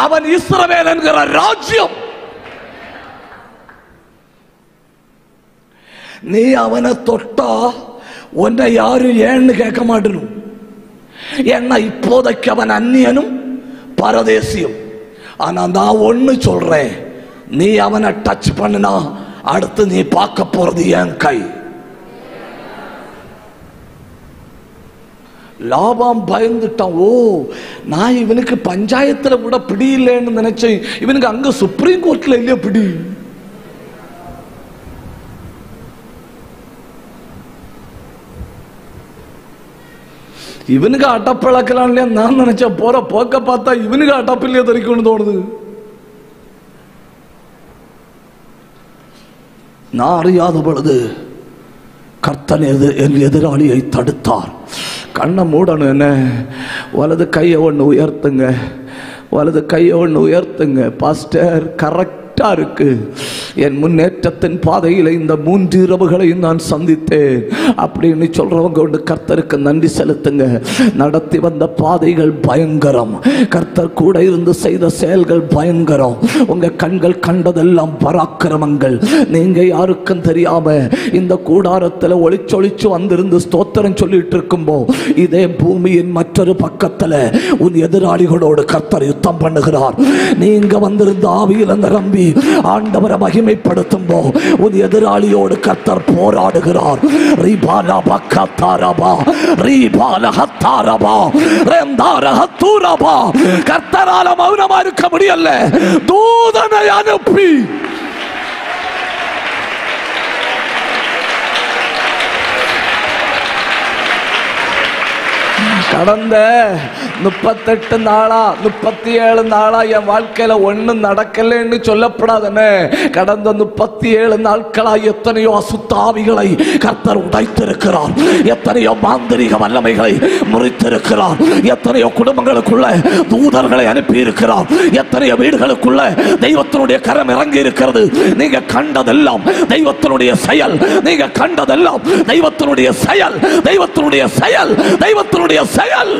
அவன் இஸ்ரவேல் என்கிற ராஜ்யம். நீ அவனை தொட்டா உன்னை யாரும் ஏன்னு கேட்க மாட்டணும். ஏன்னா இப்போதைக்கு அவன் அந்நியனும் பரதேசியும். ஆனா நான் ஒண்ணு சொல்றேன், நீ அவனை டச் பண்ணினா அடுத்து நீ பார்க்க போறது என் கை. லாபாம் பயந்துட்டான். ஓ, நான் இவனுக்கு பஞ்சாயத்துல கூட பிடி இல்லைன்னு நினைச்சேன், இவனுக்கு அங்க சுப்ரீம் கோர்ட்ல இல்லையா பிடி. இவனுக்கு அட்டப்பழக்கலாம் இல்லையா நான் நினைச்சேன், போற போக்க பார்த்தா இவனுக்கு அட்டப்பு இல்லையா தெரிக்கணும்னு தோணுது. நான் அறியாத பொழுது கர்த்தன் என் எதிராளியை தடுத்தார். கண்ணை மூடணும், என்ன வலது கையை ஒன்று உயர்த்துங்க, வலது கையை ஒன்று உயர்த்துங்க. பாஸ்டர் கரெக்டா இருக்கு, என் முன்னேற்றத்தின் பாதையில் இந்த 3 இரவுகளையும் நான் சந்தித்தேன் அப்படின்னு சொல்றவங்க ஒன்று கர்த்தருக்கு நன்றி செலுத்துங்க. நடத்தி வந்த பாதைகள் பயங்கரம், கர்த்தர் கூட இருந்து செய்த செயல்கள் பயங்கரம். உங்க கண்கள் கண்டதெல்லாம் பராக்கிரமங்கள். நீங்க யாருக்கும் தெரியாம இந்த கூடாரத்தில் ஒளிச்சொளிச்சு வந்திருந்து ஸ்தோத்திரம் சொல்லிட்டு இருக்கும்போ இதே பூமியின் மற்றொரு பக்கத்துல உன் எதிராளிகளோடு கர்த்தர் யுத்தம் பண்ணுகிறார். நீங்க வந்திருந்த ஆவியில் நிரம்பி ஆண்டவரை மகிமைப்படுத்தும் போ உன் எதிராளியோடு கர்த்தர் போராடுகிறார். கர்த்தரால மௌனமா இருக்க முடியல, தூதனை அனுப்பி கடந்த 38 நாளா 37 நாளா என் வாழ்க்கையில ஒண்ணும் நடக்கலன்னு சொல்லப்படாதே. கடந்த 37 நாட்களா எத்தனையோ அசுத்தாவிகளை கர்த்தர் உடைத்திருக்கிறார், எத்தனையோ மாந்திரிக வல்லமைகளை முறித்திருக்கிறார், எத்தனையோ குடும்பங்களுக்குள்ள தூதர்களை அனுப்பி இருக்கிறார், எத்தனையோ வீடுகளுக்குள்ள தெய்வத்தினுடைய கரம் இறங்கி இருக்கிறது. நீங்க கண்டதெல்லாம் தெய்வத்தினுடைய செயல், நீங்க கண்டதெல்லாம் தெய்வத்தினுடைய செயல், தெய்வத்தினுடைய செயல், தெய்வத்தினுடைய செயல்.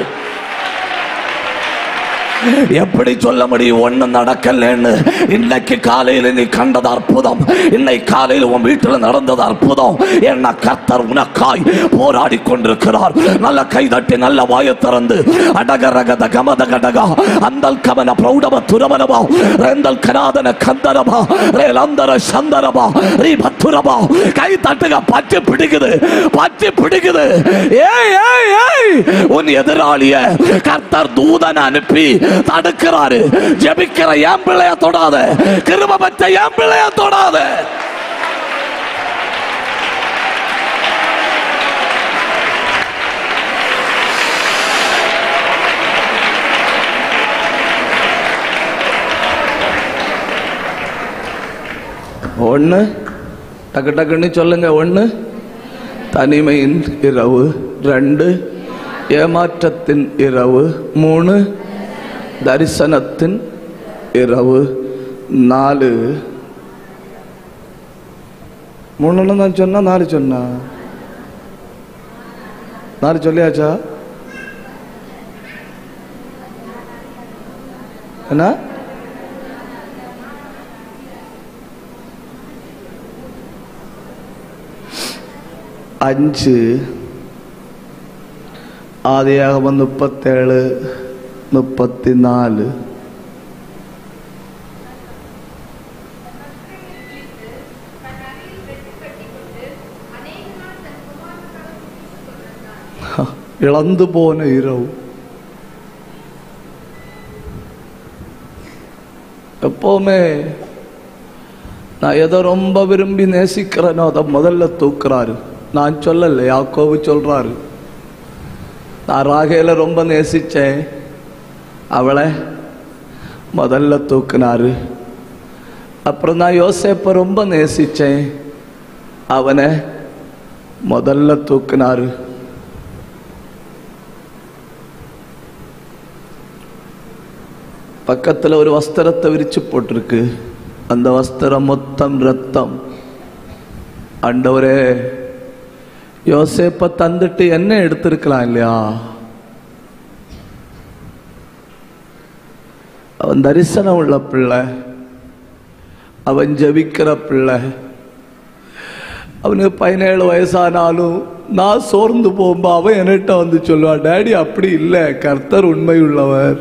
எப்படி சொல்ல முடியும் ஒண்ணு நடக்கலன்னு? இன்னைக்கு காலையில் நீ கண்டது அற்புதம், இன்னைக்கு காலையில் உன் வீட்டில் நடந்தது அற்புதம். என்ன கர்த்தர் உனக்காய் போராடி கொண்டிருக்கிறார். நல்ல கை தட்டி நல்ல வாயை திறந்து அடகரகத கமத கடகா அந்தல் கமன பிரௌடம துரமனபா ரெந்தல் கனாதன கந்தரபா ரேலந்தர சந்தரபா ரீபத்துரபா. கை தட்டுக, பற்றி பிடிக்குது, பற்றி பிடிக்குது. ஏய் ஏய் ஏய், உன் எதிராளிய கர்த்தர் தூதன் அனுப்பி தடுக்கிறாரு. ஜெபிக்கிற என் பிள்ளைய தொடாத, கிருபை பெற்ற என் பிள்ளைய தொடாத. ஒண்ணு டக்கு டக்குன்னு சொல்லுங்க. ஒண்ணு தனிமையின் இரவு, 2 ஏமாற்றத்தின் இரவு, 3 தரிசனத்தின் இரவு, 4 3 தான் சொன்னா 4 சொன்னா 4 சொல்லியாச்சா? என்ன 5 ஆதியாகமம் 37 34 இழந்து போன இரவு. எப்பவுமே நான் எதை ரொம்ப விரும்பி நேசிக்கிறேனோ அதை முதல்ல தூக்குறாரு. நான் சொல்லல, யாக்கோபு சொல்றாரு. நான் ராகேல ரொம்ப நேசிச்சேன், அவளை முதல்ல தூக்குனாரு. அப்புறம் நான் யோசேப்பை ரொம்ப நேசிச்சேன், அவனை முதல்ல தூக்குனாரு. பக்கத்துல ஒரு வஸ்திரத்தை விரிச்சு போட்டிருக்கு. அந்த வஸ்திரம் மொத்தம் ரத்தம். ஆண்டவரே, யோசேப்பை தந்துட்டு என்ன எடுத்திருக்கலாம் இல்லையா? அவன் தரிசனம் உள்ள பிள்ளை, அவன் ஜெபிக்கிற பிள்ளை. அவனுக்கு 17 வயசானாலும் நான் சோர்ந்து போகும்போ அவன் என்கிட்ட வந்து சொல்லுவான், டாடி அப்படி இல்லை, கர்த்தர் உண்மை உள்ளவர்.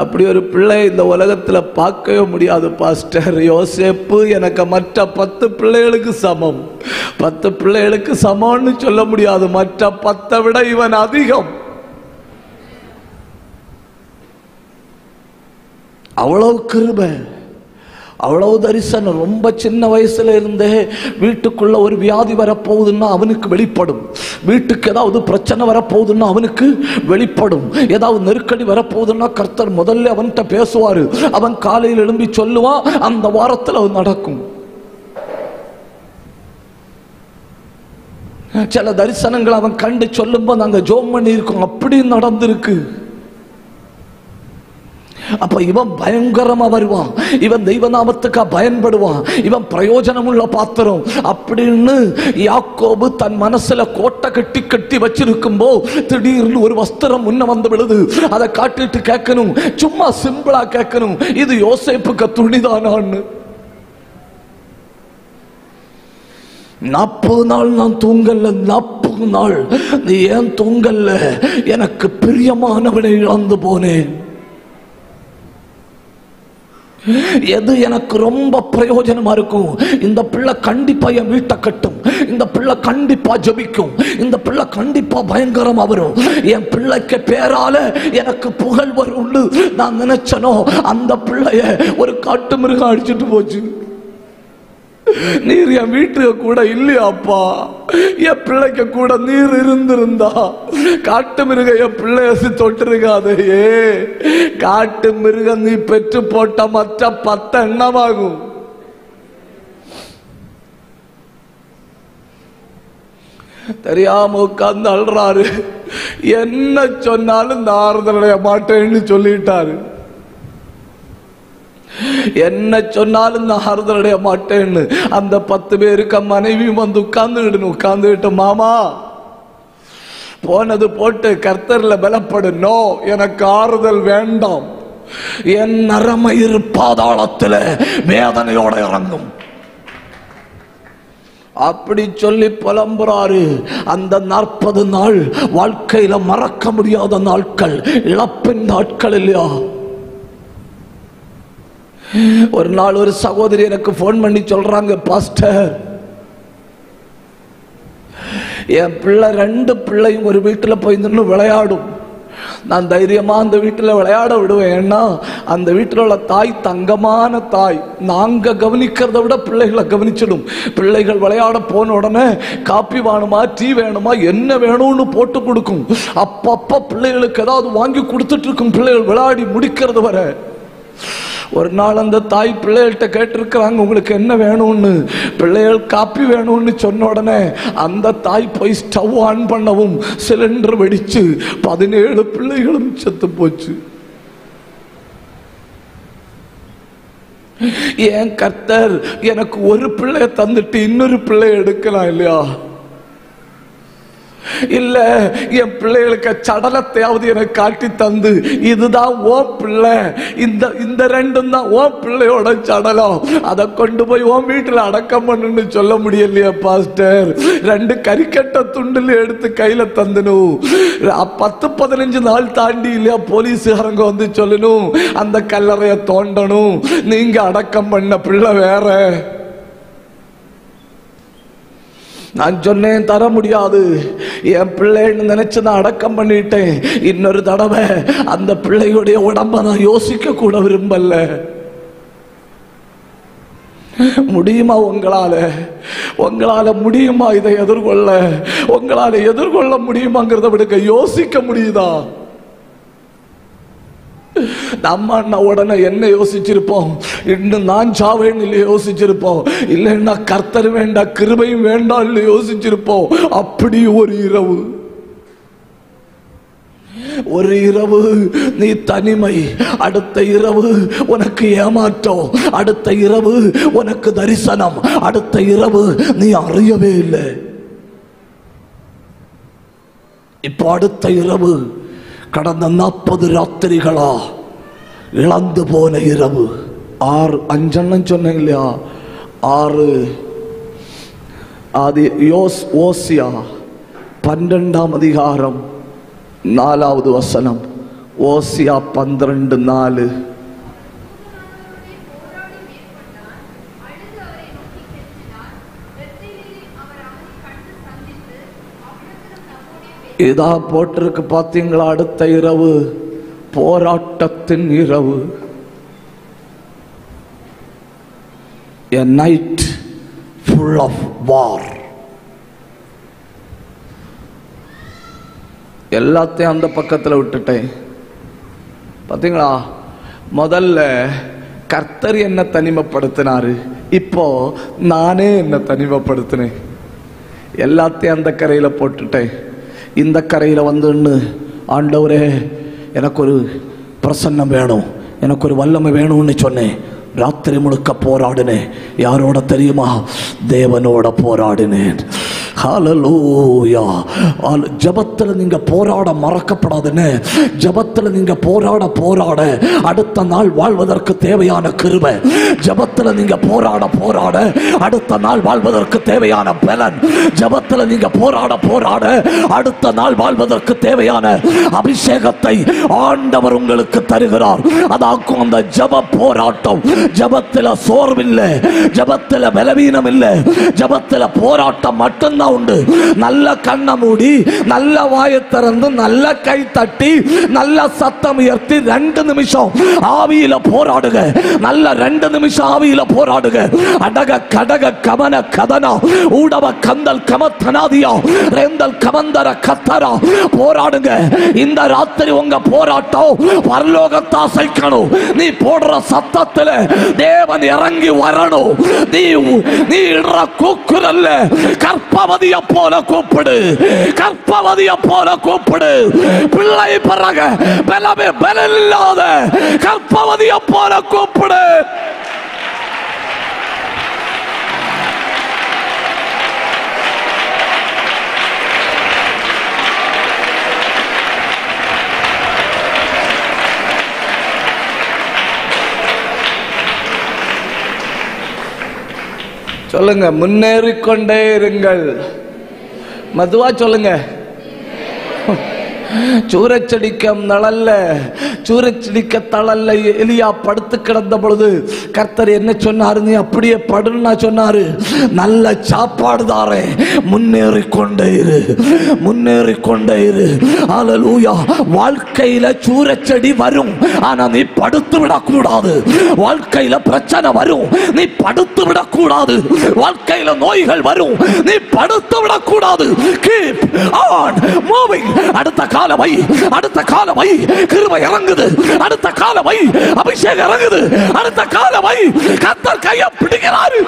அப்படி ஒரு பிள்ளை இந்த உலகத்துல பார்க்கவே முடியாது பாஸ்டர். யோசேப்பு எனக்கு மற்ற 10 பிள்ளைகளுக்கு சமம். 10 பிள்ளைகளுக்கு சமம்னு சொல்ல முடியாது, மற்ற 10 விட இவன் அதிகம். அவ்வளவு கிருபை, அவ்வளவு தரிசனம். ரொம்ப சின்ன வயசுல இருந்தே வீட்டுக்குள்ள ஒரு வியாதி வரப்போகுதுன்னா அவனுக்கு வெளிப்படும். வீட்டுக்கு ஏதாவது பிரச்சனை வரப்போகுதுன்னா அவனுக்கு வெளிப்படும். ஏதாவது நெருக்கடி வரப்போகுதுன்னா கர்த்தர் முதல்ல அவன்கிட்ட பேசுவாரு. அவன் காலையில் எழும்பி சொல்லுவான், அந்த வாரத்தில் அது நடக்கும். சில தரிசனங்கள் அவன் கண்டு சொல்லும்போது நாங்க ஜோம் பண்ணி இருக்கோம், அப்படி நடந்திருக்கு. அப்ப இவன் பயங்கரமா வருவான், இவன் தெய்வ நாமத்துக்கா பயன்படுவான், இவன் பிரயோஜனம் உள்ள பாத்திரம் அப்படின்னு யாக்கோபு தன் மனசுல கோட்டை கட்டி கட்டி வச்சிருக்கும் போ திடீர்னு ஒரு வஸ்திரம் முன்ன வந்து விழுது. அதை காட்டிட்டு கேட்கணும், சும்மா சிம்பிளா கேட்கணும், இது யோசேப்புக்கு துணிதானான்னு. 40 நாள் நான் தூங்கல. 40 நாள் நீ ஏன் தூங்கல? எனக்கு பிரியமானவனை இழந்து போனேன். எது எனக்கு ரொம்ப பிரயோஜனமா இருக்கும்? இந்த பிள்ளை கண்டிப்பா என் வீட்டை கட்டும், இந்த பிள்ளை கண்டிப்பா ஜெபிக்கும், இந்த பிள்ளை கண்டிப்பா பயங்கரமா வரும், என் பிள்ளைக்கு பேரால எனக்கு புகழ் வரும்னு நான் நினைச்சனோ, அந்த பிள்ளைய ஒரு காட்டு மிருகம் அடிச்சுட்டு போச்சு. நீர் என் வீட்டுக்கு கூட இல்லையாப்பா, என் பிள்ளைக்கு கூட நீர் இருந்திருந்தா காட்டு மிருகம் என் பிள்ளைய தொட்டிருக்காதையே. காட்டு மிருகம் நீ பெற்று போட்ட மற்ற 10 எண்ணமாகும். தெரியாம உட்கார்ந்து அல்றாரு. என்ன சொன்னாலும் இந்த ஆறுதலைய மாட்டேன்னு சொல்லிட்டாரு. என்ன சொன்னாலும் நான் ஆறுதலடைய மாட்டேன்னு அந்த 10 பேருக்கு மனைவி வந்து உட்கார்ந்துட்டு, மாமா போனது போட்டு கர்த்தர்ல பலப்படும், எனக்கு ஆறுதல் வேண்டாம், என் நரமயிர் பாதாளத்துல வேதனையோட இறங்கும் அப்படி சொல்லி புலம்புறாரு. அந்த 40 நாள் வாழ்க்கையில மறக்க முடியாத நாட்கள், இழப்பின் நாட்கள் இல்லையா? ஒரு நாள் ஒரு சகோதரி எனக்கு போன் பண்ணி சொல்றாங்க, பாஸ்டர் என் பிள்ளை 2 பிள்ளையும் ஒரு வீட்டுல போய் நின்று விளையாடும். நான் தைரியமா அந்த வீட்டுல விளையாட விடுவேன். ஏன்னா அந்த வீட்டுல உள்ள தாய் தங்கமான தாய், நாங்க கவனிக்கிறத விட பிள்ளைகளை கவனிச்சிடும். பிள்ளைகள் விளையாட போன உடனே காப்பி வேணுமா, டீ வேணுமா, என்ன வேணும்னு போட்டு கொடுக்கும். அப்பப்ப பிள்ளைகளுக்கு ஏதாவது வாங்கி கொடுத்துட்டு இருக்கும், பிள்ளைகள் விளையாடி முடிக்கிறது வரை. ஒரு நாள் அந்த தாய் பிள்ளைகள்கிட்ட கேட்டிருக்கிறாங்க, உங்களுக்கு என்ன வேணும்னு. பிள்ளைகள் காப்பி வேணும்னு சொன்ன உடனே அந்த தாய் போய் ஸ்டவ் ஆன் பண்ணவும் சிலிண்டர் வெடிச்சு 17 பிள்ளைகளும் செத்து போச்சு. ஏன் கர்த்தர் எனக்கு ஒரு பிள்ளைய தந்துட்டு இன்னொரு பிள்ளைய எடுக்கலாம் இல்லையா? இல்ல என் பிள்ளைகளுக்கு சடலத்தையாவது எனக்கு காட்டி தந்து, இதுதான் ஓ பிள்ளை, இந்த 2 தான் ஓ பிள்ளையோட சடலம், அதை கொண்டு போய் ஓ வீட்டுல அடக்கம் பண்ணுன்னு சொல்ல முடியலையா பாஸ்டர்? 2 கறிக்கட்ட துண்டுல எடுத்து கையில தந்தனும். 10-15 நாள் தாண்டி இல்லையா போலீஸ்காரங்க வந்து சொல்லணும், அந்த கல்லறைய தோண்டணும், நீங்க அடக்கம் பண்ண பிள்ளை வேற. நான் சொன்னேன் தர முடியாது, என் பிள்ளைன்னு நினைச்சு நான் அடக்கம் பண்ணிட்டேன். இன்னொரு தடவை அந்த பிள்ளையுடைய உடம்ப நான் யோசிக்க கூட விரும்பல. முடியுமா உங்களால முடியுமா இதை எதிர்கொள்ள? உங்களால எதிர்கொள்ள முடியுமாங்கிறத விடுங்க, யோசிக்க முடியுதா? நம்ம உடனே என்ன யோசிச்சிருப்போம்? இன்னும் நான் சாவேன்னு இல்லை யோசிச்சிருப்போம், இல்லைன்னா கர்த்தர் வேண்டாம் கிருபையும் வேண்டாம் இல்லை யோசிச்சிருப்போம். அப்படி ஒரு இரவு நீ தனிமை, அடுத்த இரவு உனக்கு ஏமாற்றம், அடுத்த இரவு உனக்கு தரிசனம், அடுத்த இரவு நீ அறியவே இல்லை. இப்போ அடுத்த இரவு கடந்த 40 ராத்திரிகளா இழந்து போன இரவு. 5 சொன்னேன் இல்லையா? 6 அது ஓசியா 12ஆம் அதிகாரம் 4வது வசனம். ஓசியா 12:4. இதா போட்டிருக்கு பார்த்தீங்களா? அடுத்த இரவு போராட்டத்தின் இரவு. A night full of war. எல்லாத்தையும் அந்த பக்கத்தில் விட்டுட்டேன். பார்த்தீங்களா? முதல்ல கர்த்தர் என்ன தனிமைப்படுத்தினாரு, இப்போ நானே என்ன தனிமைப்படுத்தினேன். எல்லாத்தையும் அந்த கரையில் போட்டுட்டேன். இந்த கரையில் வந்துன்னு, ஆண்டவரே எனக்கு ஒரு பிரசன்னம் வேணும், எனக்கு ஒரு வல்லமை வேணும்னு சொன்னேன். ராத்திரி முழுக்க போராடினேன். யாரோட தெரியுமா? தேவனோட போராடினேன். ஹல்லேலூயா. ஜபத்தில் நீங்க போராட மறக்கப்படாதுன்னு. ஜபத்தில் நீங்க போராட அடுத்த நாள் வாழ்வதற்கு தேவையான கிருபை, ஜபத்தில் நீங்க போராட அடுத்த நாள் வாழ்வதற்கு தேவையான பலன், ஜபத்தில் நீங்க போராட அடுத்த நாள் வாழ்வதற்கு தேவையான அபிஷேகத்தை ஆண்டவர் உங்களுக்கு தருகிறார். அதாக்கும் அந்த ஜப போராட்டம். ஜபத்தில் சோர்வில்லை, ஜபத்தில் பலவீனம் இல்லை, ஜபத்தில் போராட்டம் மட்டும்தான் உண்டு. நல்ல கண்ணை மூடி, நல்ல வாயை திறந்து, நல்ல கை தட்டி, நல்ல சத்தம் உயர்த்தி 2 நிமிஷம் ஆவியில போராடுக. நல்ல 2 நிமிஷம் ஆவியில போராடுக. அடக கடக கமன கதனா ஊடவ கந்தல் கமத்தனாதியா ரெந்தல் கமந்தர கத்தரா போராடுங்க. இந்த ராத்திரி உங்க போராட்டம் பரலோகத்தை அசைக்கணும். நீ போடுற சத்தத்தில் தேவன் இறங்கி வரணும். நீ இடுற கூக்குரல்ல கற்பவதிய போல கூப்பிடு, கற்பவதிய போல கூப்பிடு. பிள்ளை பிறக பலமே பலமில்லாத கற்பவதிய போல கூப்பிடு. சொல்லுங்க, முன்னேறிக்கொண்டே இருங்கள். மதுவா சொல்லுங்க. சூரச்சடிக்கம் நலல்ல, சூரச்சடிக்க தளல்ல எலியா படுத்து கிடந்த பொழுது கர்த்தர் என்ன சொன்னாரு? நீ அப்படியே படுன்னா சொன்னாரு. நல்ல சாப்பாடு தாரே, முன்னேறிக்கொண்டே இரு, முன்னேறிக்கொண்டே இரு. ஹல்லேலூயா. வாழ்க்கையில சூரச்செடி வரும், ஆனா நீ படுத்து விடக்கூடாது. வாழ்க்கையில பிரச்சனை வரும், நீ படுத்து விடக்கூடாது. வாழ்க்கையில நோய்கள் வரும், நீ படுத்து விடக்கூடாது. Keep on moving. அடுத்த காலமை, அடுத்த காலமை கிருபை இறங்குது, அடுத்த காலமை அபிஷேகம் இறங்குது, அடுத்த காலமை கர்த்தர் கையை பிடிக்கிறாரு.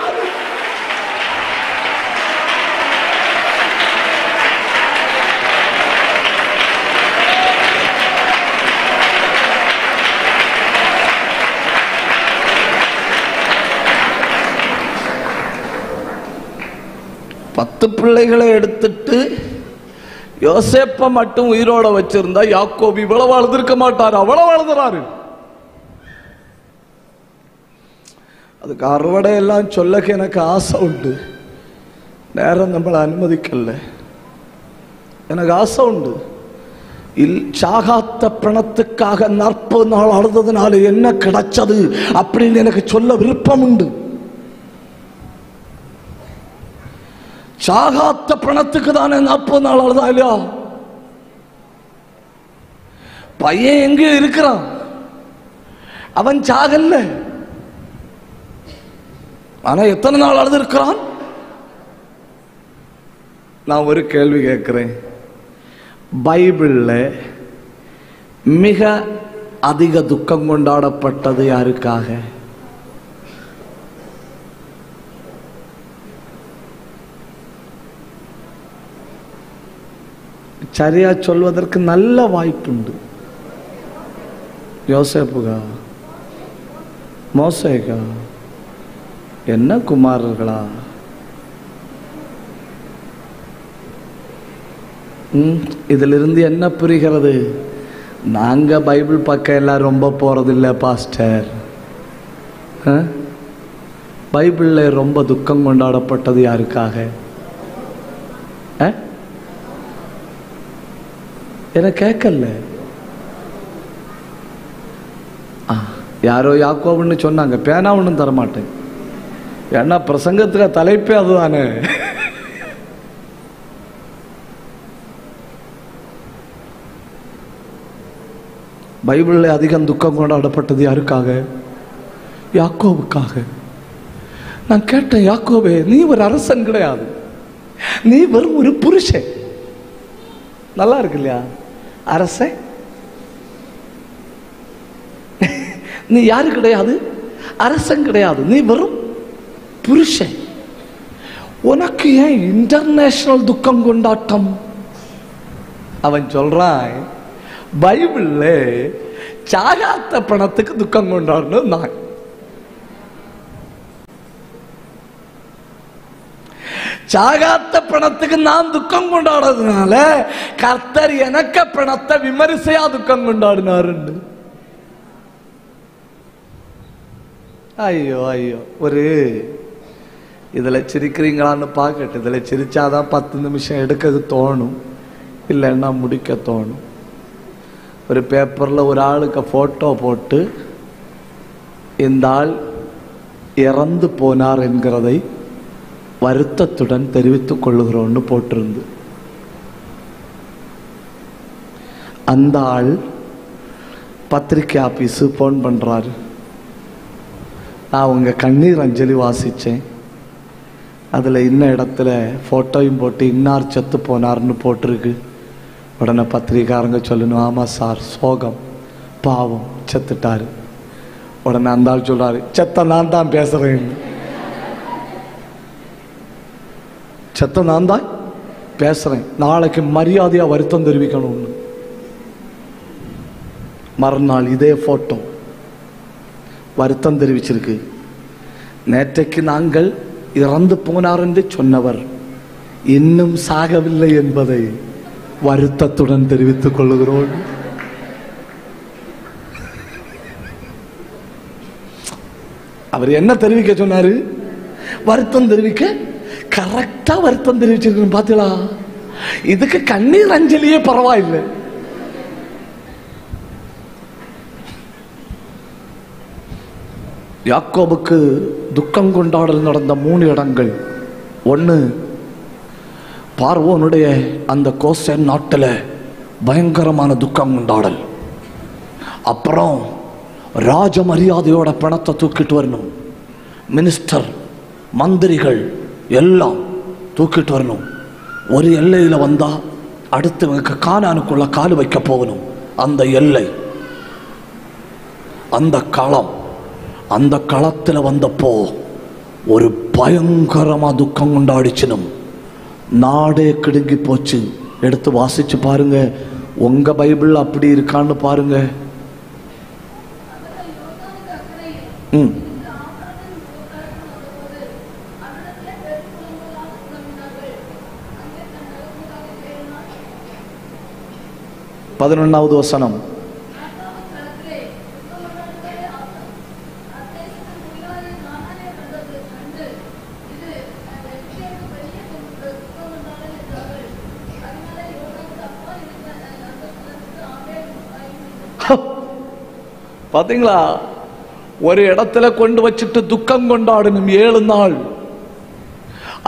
பத்து பிள்ளைகளை எடுத்துட்டு யோசேப்ப மட்டும் உயிரோட வச்சிருந்தா யாக்கோபு இவ்வளவு வாழ்ந்திருக்க மாட்டாரு. அவ்வளவு வாழ்ந்துறாரு. அதுக்கு அறுவடை எல்லாம் சொல்ல எனக்கு ஆசை உண்டு. நேரம் நம்மளை அனுமதிக்கல. எனக்கு ஆசை உண்டு. சாகாத்த பிணத்துக்காக 40 நாள் அழுததுனால என்ன கிடைச்சது அப்படின்னு எனக்கு சொல்ல விருப்பம் உண்டு. சாகாத்த பணத்துக்கு தானே 40 நாள் அழுதா இல்லையா? பையன் எங்க இருக்கிறான், அவன் சாகல்ல, ஆனா எத்தனை நாள் அழுது இருக்கிறான்? நான் ஒரு கேள்வி கேட்கிறேன். பைபிள்ல மிக அதிக துக்கம் கொண்டாடப்பட்டது யாருக்காக? சரியா சொல்வதற்கு நல்ல வாய்ப்புண்டு. யோசேப்புகா, மோசேகா, என்ன குமாரர்களா? இதிலிருந்து என்ன புரிகிறது? நாங்க பைபிள் பக்கம் எல்லாம் ரொம்ப போறதில்லை பாஸ்டர். பைபிள்ல ரொம்ப துக்கம் கொண்டாடப்பட்டது யாருக்காக? என கேட்கல. யாரோ யாக்கோபுன்னு சொன்னாங்க. பேனா ஒன்றும் தரமாட்டேன், ஏன்னா பிரசங்கத்துக்கு தலைப்பே அதுதானே. பைபிளில் அதிகம் துக்கம் கொண்டாடப்பட்டது யாருக்காக? யாக்கோபுக்காக. நான் கேட்டேன், யாக்கோபே, நீ ஒரு அரசன் கிடையாது, நீ வெறும் ஒரு புருஷன். நல்லா இருக்கு இல்லையா? அரசன் நீ யாரு கிடையாது, அரசன் கிடையாது, நீ வெறும் புருஷன். உனக்கு ஏன் இன்டர்நேஷனல் துக்கம் கொண்டாட்டம்? அவன் சொல்றான், பைபிள்ல சாகாத்த பணத்துக்கு துக்கம் கொண்டாடணும். நான் சாகாத்த பணத்துக்கு நான் துக்கம் கொண்டாடுறதுனால கர்த்தர் எனக்கு பணத்தை விமரிசையா துக்கம் கொண்டாடினாரு. ஐயோ ஐயோ, ஒரு இதுல சிரிக்கிறீங்களான்னு பார்க்கட்டு. இதுல சிரிச்சாதான் 10 நிமிஷம் எடுக்கிறது தோணும், இல்லைன்னா முடிக்க தோணும். ஒரு பேப்பர்ல ஒரு ஆளுக்கு போட்டோ போட்டு இந்த ஆள் இறந்து போனார் என்கிறதை வருத்தத்துடன் தெரிவித்துக் கொள்ளுகிறோன்னு போட்டிருந்து, அந்த ஆள் பத்திரிக்கை ஆபீஸு போன் பண்றாரு. நான் உங்க கண்ணீர் அஞ்சலி வாசிச்சேன், அதுல இன்ன இடத்துல போட்டோயும் போட்டு இன்னார் செத்து போனார்னு போட்டிருக்கு. உடனே பத்திரிக்காரங்க சொல்லணும், ஆமா சார், சோகம், பாவம், செத்துட்டாரு. உடனே அந்த ஆள் சொல்றாரு, செத்த நான் தான் பேசுறேன், செத்த நான் தான் பேசுறேன், நாளைக்கு மரியாதையா வருத்தம் தெரிவிக்கணும்னு. மறுநாள் இதே போட்டோ வருத்தம் தெரிவிச்சிருக்கு. நேற்றைக்கு நாங்கள் இறந்து போனார் என்று சொன்னவர் இன்னும் சாகவில்லை என்பதை வருத்தத்துடன் தெரிவித்துக் கொள்ளுகிறோம். அவர் என்ன தெரிவிக்க சொன்னாரு? வருத்தம் தெரிவிக்க. கரெக்டா வருத்தம் தெரிவிச்சிருக்கணும். பாத்தீங்களா? இதுக்கு கண்ணீர் அஞ்சலியே பரவாயில்லை. யாக்கோபுக்கு துக்கம் கொண்டாடல் நடந்த 3 இடங்கள். 1, பார்வோனுடைய அந்த கோசேன் நாட்டில் பயங்கரமான துக்கம் கொண்டாடல். அப்புறம் ராஜ மரியாதையோட பணத்தை தூக்கிட்டு வரணும், மினிஸ்டர், மந்திரிகள் எல்லாம் தூக்கிட்டு வரணும். ஒரு எல்லையில் வந்தா அடுத்தவங்க கானானுக்குள்ள கால் வைக்க போகணும். அந்த எல்லை, அந்த களம், அந்த களத்தில் வந்தப்போ ஒரு பயங்கரமா துக்கம் கொண்டாடிச்சினும் நாடே கிடுங்கி போச்சு. எடுத்து வாசிச்சு பாருங்க, உங்க பைபிள் அப்படி இருக்கான்னு பாருங்க. ம் 11வது வசனம். பாத்தீங்களா? ஒரு இடத்துல கொண்டு வச்சுட்டு துக்கம் கொண்டாடணும் 7 நாள்.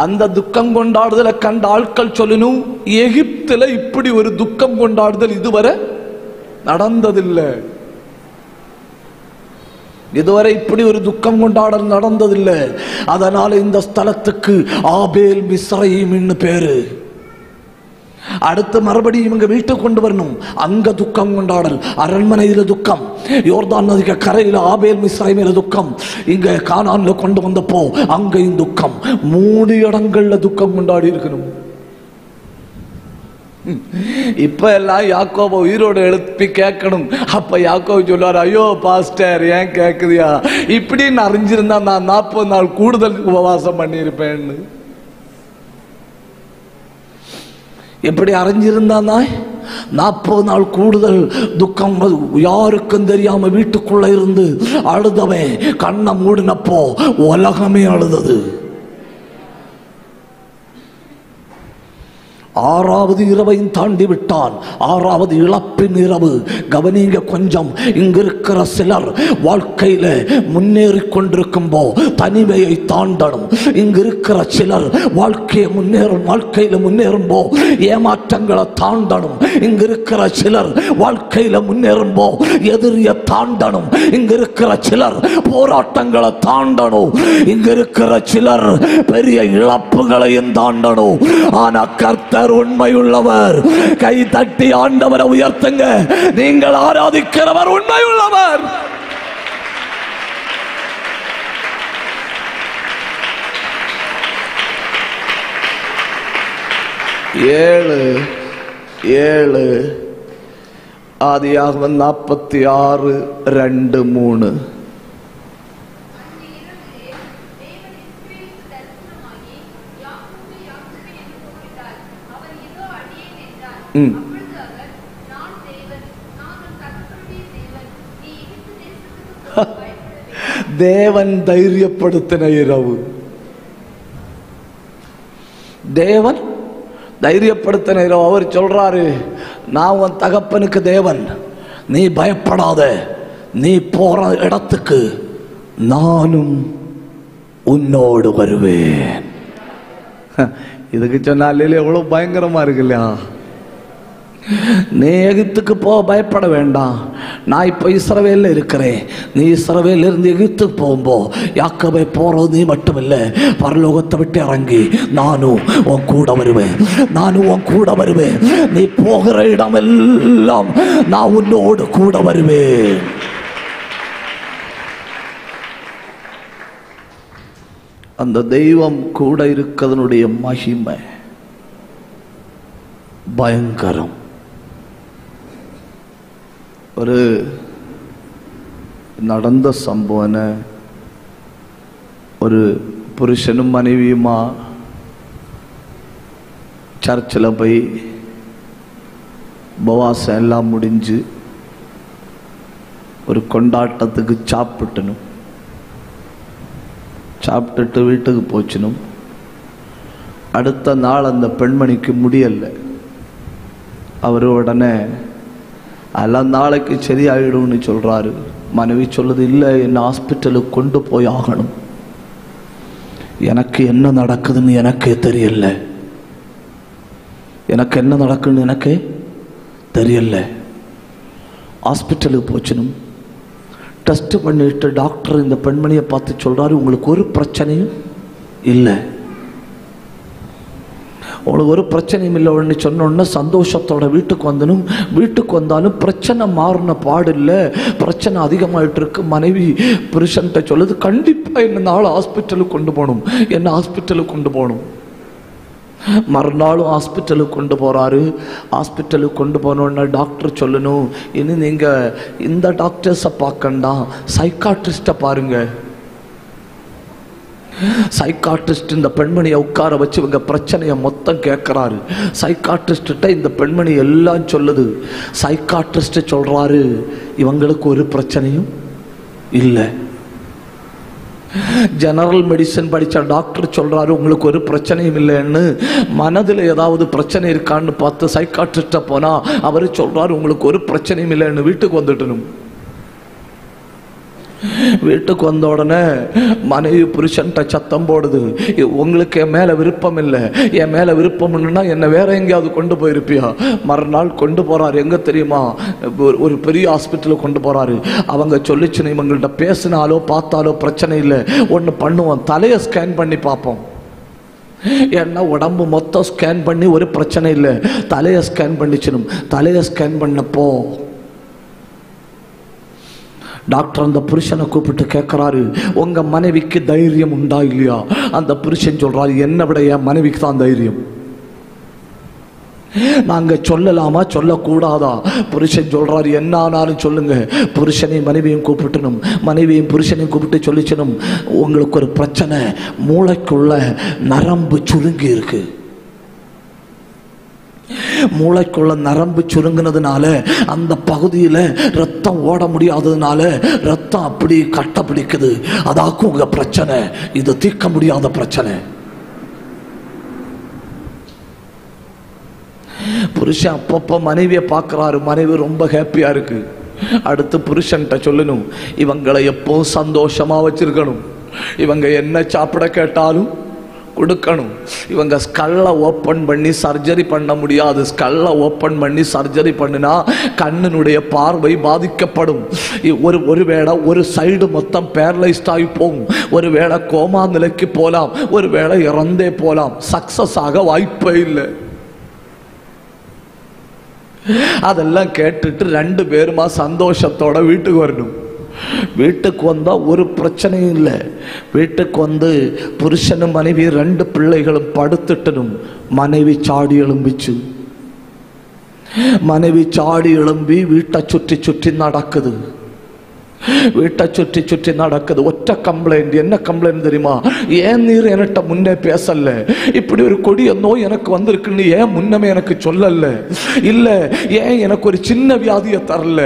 அந்த துக்கம் கொண்டாடுதலை கண்ட ஆட்கள் சொல்லணும், எகிப்துல இப்படி ஒரு துக்கம் கொண்டாடுதல் இதுவரை நடந்ததில்லை. இதுவரை இப்படி ஒரு துக்கம் கொண்டாடல் நடந்ததில்லை. அதனால இந்த ஸ்தலத்துக்கு ஆபேல் மிஸ்ரைம்னு பேரு. அடுத்து மறுபடியும் இவங்க வீட்டுக்கு கொண்டு வரணும். அங்க துக்கம் கொண்டாடல், அரண்மனையில துக்கம், யோர்தான் நதிக்கு கரையில ஆபேல் மிஸ்ரைமில துக்கம், இங்க கானான்ல கொண்டு வந்தப்போ அங்கேயும் துக்கம். 3 இடங்கள்ல துக்கம் கொண்டாடி இருக்கணும். இப்ப எல்லாம் யாக்கோப உயிரோடு எழுப்பி கேட்கணும். அப்ப யாக்கோபு சொல்லுவார், ஐயோ பாஸ்டர் ஏன் கேக்குதியா, இப்படின்னு அறிஞ்சிருந்தா நான் 40 நாள் கூடுதல் உபவாசம் பண்ணியிருப்பேன்னு. எப்படி அறிஞ்சிருந்தா 40 நாள் கூடுதல் துக்கம் யாருக்கும் தெரியாம வீட்டுக்குள்ள இருந்து அழுதவன் கண்ணை மூடினப்போ உலகமே அழுதது. 6வது இரவையும் தாண்டி விட்டான். 6வது இழப்பின் இரவு. கவனிங்க கொஞ்சம். இங்க இருக்கிற சிலர் வாழ்க்கையில முன்னேறி கொண்டிருக்கும்போ தனிமையை தாண்டணும். இங்க இருக்கிற சிலர் வாழ்க்கையில முன்னேறும்போ ஏமாற்றங்களை தாண்டணும். இங்க இருக்கிற சிலர் வாழ்க்கையில முன்னேறும்போ எதிரிய தாண்டணும். இங்க இருக்கிற சிலர் போராட்டங்களை தாண்டணும். இங்க இருக்கிற சிலர் பெரிய இழப்புகளையும் தாண்டணும். ஆனா கர்த்தர் உண்மையுள்ளவர். கை தட்டி ஆண்டவரை உயர்த்துங்க. நீங்கள் ஆராதிக்கிறவர் உண்மையுள்ளவர். ஏழு ஆதியாகமம் 46:2-3. தேவன் தைரியப்படுத்தின இரவு. தேவன் தைரியப்படுத்தின இரவு. அவர் சொல்றாரு, நான் உன் தகப்பனுக்கு தேவன், நீ பயப்படாத, நீ போற இடத்துக்கு நானும் உன்னோடு வருவேன். இதுக்கு சொன்னாலே எவ்வளவு பயங்கரமா இருக்கு இல்லையா? நீ எகிப்துக்கு போ, பயப்பட வேண்டாம், நான் இப்ப இஸ்ரவேல்ல இருக்கிறேன். நீ இஸ்ரவேல்ல இருந்து எகிப்துக்கு போகும்போ யாக்கோபே போறது நீ மட்டும் இல்ல, பரலோகத்தை விட்டு இறங்கி நானும் உன் கூட வருவேன். நானும் உன் கூட வருவேன். நீ போகிற இடமெல்லாம் நான் உன்னோடு கூட வருவேன். அந்த தெய்வம் கூட இருக்கிறதனுடைய மகிமை பயங்கரம். ஒரு நடந்த சம்பவம், ஒரு புருஷனும் மனைவியுமா சர்ச்சில் போய் உபவாசம் எல்லாம் முடிஞ்சு ஒரு கொண்டாட்டத்துக்கு சாப்பிட்டுட்டு வீட்டுக்கு போச்சனும். அடுத்த நாள் அந்த பெண்மணிக்கு முடியலை. அவர் உடனே எல்லாம் நாளைக்கு சரியாயிடும்னு சொல்றாரு. மனைவி சொல்லுது, இல்லை, என்ன ஹாஸ்பிட்டலுக்கு கொண்டு போய் ஆகணும், எனக்கு என்ன நடக்குதுன்னு எனக்கே தெரியல, எனக்கு என்ன நடக்குன்னு எனக்கே தெரியல. ஹாஸ்பிட்டலுக்கு போச்சனும். டெஸ்ட் பண்ணிட்டு டாக்டர் இந்த பெண்மணியை பார்த்து சொல்றாரு, உங்களுக்கு ஒரு பிரச்சனையும் இல்லை, உங்களுக்கு ஒரு பிரச்சனையும் இல்லைன்னு சொன்னோன்னு சந்தோஷத்தோட வீட்டுக்கு வந்தனும். வீட்டுக்கு வந்தாலும் பிரச்சனை மாறின பாடு இல்லை, பிரச்சனை அதிகமாயிட்டு இருக்கு. மனைவி புருஷன்கிட்ட சொல்லுது, கண்டிப்பா என்ன நாள் ஹாஸ்பிட்டலுக்கு கொண்டு போகணும், என்ன ஹாஸ்பிட்டலுக்கு கொண்டு போகணும். மறுநாளும் ஹாஸ்பிட்டலுக்கு கொண்டு போறாரு. ஹாஸ்பிட்டலுக்கு கொண்டு போனோன்னா டாக்டர் சொல்லணும், இனி நீங்க இந்த டாக்டர்ஸை பார்க்கண்டா, சைக்காட்ரிஸ்ட பாருங்க. சைக்காட்ரிஸ்ட் இந்த பெண்மணியை உட்கார வச்சு இவங்க பிரச்சனையை மொத்தம் கேட்கிறாரு. சைக்காட்ரிஸ்ட இந்த பெண்மணி எல்லாம் சொல்லுது. சைக்காட்ரிஸ்ட் சொல்றாரு, இவங்களுக்கு ஒரு பிரச்சனையும் இல்லை. ஜெனரல் மெடிசன் படிச்ச டாக்டர் சொல்றாரு, உங்களுக்கு ஒரு பிரச்சனையும் இல்லைன்னு. மனதில் ஏதாவது பிரச்சனை இருக்கான்னு பார்த்து சைக்காட்ரிஸ்ட போனா அவரு சொல்றாரு, உங்களுக்கு ஒரு பிரச்சனையும் இல்லைன்னு. வீட்டுக்கு வந்துட்டணும். வீட்டுக்கு வந்த உடனே மனைவி புருஷன்ட்ட சத்தம் போடுது, உங்களுக்கு என் மேல விருப்பம் இல்லை, என் மேல விருப்பம்னா என்ன வேற எங்கேயாவது கொண்டு போயிருப்பியா? மறுநாள் கொண்டு போறாரு. எங்க தெரியுமா? ஒரு பெரிய ஹாஸ்பிட்டலுக்கு கொண்டு போறாரு. அவங்க சொல்லிச்சுன்னு இவங்கள்ட்ட பேசினாலோ பார்த்தாலோ பிரச்சனை இல்லை, ஒன்று பண்ணுவோம், தலையை ஸ்கேன் பண்ணி பார்ப்போம். ஏன்னா உடம்பு மொத்தம் ஸ்கேன் பண்ணி ஒரு பிரச்சனை இல்லை, தலையை ஸ்கேன் பண்ணிச்சிடும். தலையை ஸ்கேன் பண்ணப்போ டாக்டர் அந்த புருஷனை கூப்பிட்டு கேட்கிறாரு, உங்க மனைவிக்கு தைரியம் உண்டா இல்லையா? அந்த புருஷன் சொல்றாரு, என்னை விட என் மனைவிக்கு தான் தைரியம். நாங்க சொல்லலாமா சொல்லக்கூடாதா? புருஷன் சொல்றாரு, என்ன ஆனாலும் சொல்லுங்க. புருஷனையும் மனைவியும் கூப்பிட்டணும், மனைவியும் புருஷனையும் கூப்பிட்டு சொல்லிச்சணும், உங்களுக்கு ஒரு பிரச்சனை, மூளைக்குள்ள நரம்பு சுருங்கி இருக்கு. மூளைக்குள்ள நரம்பு சுருங்கினதுனால அந்த பகுதியில் ரத்தம் ஓட முடியாததுனால ரத்தம் அப்படி கட்ட பிடிக்குது. அதாக்கும் உங்க பிரச்சனை, இது தீர்க்க முடியாத பிரச்சனை. புருஷன் அப்பப்ப மனைவியை பார்க்கிறாரு, மனைவி ரொம்ப ஹாப்பியா இருக்கு. அடுத்து புருஷன்ட்ட சொல்லணும், இவங்களை எப்போ சந்தோஷமா வச்சிருக்கணும், இவங்க என்ன சாப்பிட கேட்டாலும் கொடுக்கணும். இவங்க ஸ்கல்லை ஓப்பன் பண்ணி சர்ஜரி பண்ண முடியாது. ஸ்கல்லை ஓப்பன் பண்ணி சர்ஜரி பண்ணினா கண்ணினுடைய பார்வை பாதிக்கப்படும். ஒருவேளை ஒரு சைடு மொத்தம் பேரலைஸ்ட் ஆகி போகும், ஒருவேளை கோமா நிலைக்கு போலாம், ஒருவேளை இறந்தே போலாம். சக்சஸ் ஆக வாய்ப்பே இல்லை. அதெல்லாம் கேட்டுட்டு ரெண்டு பேருமா சந்தோஷத்தோட வீட்டுக்கு வரணும். வீட்டுக்கு வந்தா ஒரு பிரச்சனையும் இல்லை. வீட்டுக்கு வந்து புருஷனும் மனைவி ரெண்டு பிள்ளைகளும் படுத்துட்டனும். மனைவி சாடி எழும்பிச்சு. மனைவி சாடி எழும்பி வீட்டை சுற்றி சுற்றி நடக்குது. வீட்டை சுற்றி சுற்றி நடக்குது. ஒற்ற கம்ப்ளைண்ட். என்ன கம்ப்ளைண்ட் தெரியுமா? ஏன் நீர் என்கிட்ட முன்னே பேசல? இப்படி ஒரு கொடிய நோய் எனக்கு வந்திருக்குன்னு ஏன் முன்னமே எனக்கு சொல்லல? இல்ல ஏன் எனக்கு ஒரு சின்ன வியாதியை தரல?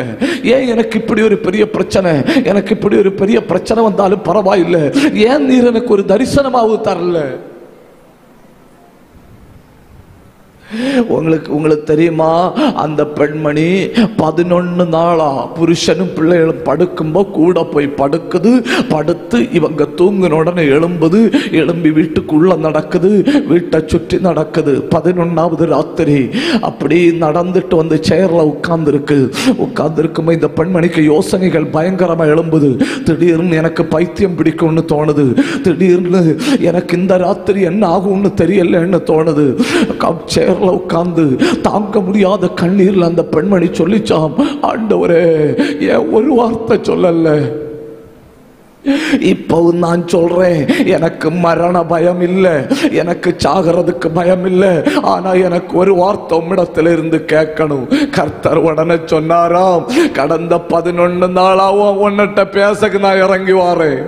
ஏன் எனக்கு இப்படி ஒரு பெரிய பிரச்சனை, எனக்கு இப்படி ஒரு பெரிய பிரச்சனை வந்தாலும் பரவாயில்லை, ஏன் நீர் எனக்கு ஒரு தரிசனமாவது தரல? உங்களுக்கு தெரியுமா, அந்த பெண்மணி 11 நாளா புருஷனும் பிள்ளைகளும் படுக்கும்போ கூட போய் படுக்குது. படுத்து இவங்க தூங்கின உடனே எழும்புது. எழும்பி வீட்டுக்குள்ள நடக்குது, வீட்டை சுற்றி நடக்குது. 11வது ராத்திரி அப்படி நடந்துட்டு வந்து சேர்ல உட்கார்ந்துருக்கும்போது இந்த பெண்மணிக்கு யோசனைகள் பயங்கரமா எழும்புது. திடீர்னு எனக்கு பைத்தியம் பிடிக்கும்னு தோணுது. திடீர்னு எனக்கு இந்த ராத்திரி என்ன ஆகும்னு தெரியலன்னு தோணுது. சேர் உட்கார்ந்து தாங்க முடியாத கண்ணீர்ல அந்த பெண்மணி சொல்லிச்சாம், ஆண்டவரே ஏன் ஒரு வார்த்தை சொல்லல? இப்பவும் நான் சொல்றேன், எனக்கு மரண பயம் இல்லை, எனக்கு சாகிறதுக்கு பயம் இல்லை. ஆனா எனக்கு ஒரு வார்த்தை உம்மிடத்துல இருந்து கேட்கணும். கர்த்தர் உடனே சொன்னாராம், கடந்த 11 நாளாவும் உன்னிட்ட பேசக்கு நான் இறங்கி வாரேன்.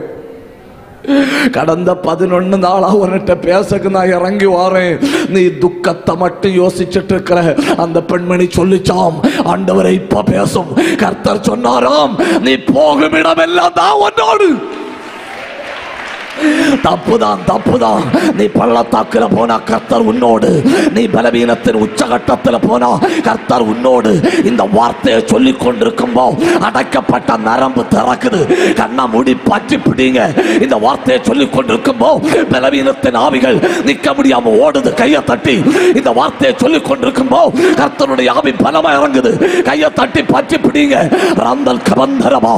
கடந்த 11 நாளா உன்னிட்ட பேசக்கு நான் இறங்கி வாரேன். நீ துக்கத்தை மட்டும் யோசிச்சுட்டு இருக்கிற. அந்த பெண்மணி சொல்லிச்சாம், ஆண்டவரை இப்ப பேசும். கர்த்தர் சொன்னாராம், நீ போகும் இடமெல்லாம் தான் உன்னோடு. தப்புதான். நீ பள்ளத்தாக்குல போனா கர்த்தர் உன்னோடு, நீ பலவீனத்தின் உச்சகட்டத்தில் போனா கர்த்தர் உன்னோடு. இந்த வார்த்தையை சொல்லிக் கொண்டிருக்கும் அடைக்கப்பட்ட நரம்பு திறக்குது. கண்ணா மூடி பற்றி பிடிங்க. இந்த வார்த்தையை சொல்லிக் கொண்டிருக்கும் பலவீனத்தின் ஆவிகள் நிக்க முடியாம ஓடுது. கையை தட்டி இந்த வார்த்தையை சொல்லிக் கொண்டிருக்கும் கர்த்தருடைய ஆவி பலமா இறங்குது. கையை தட்டி பற்றி பிடிங்க. ரந்தல் கபந்தரமா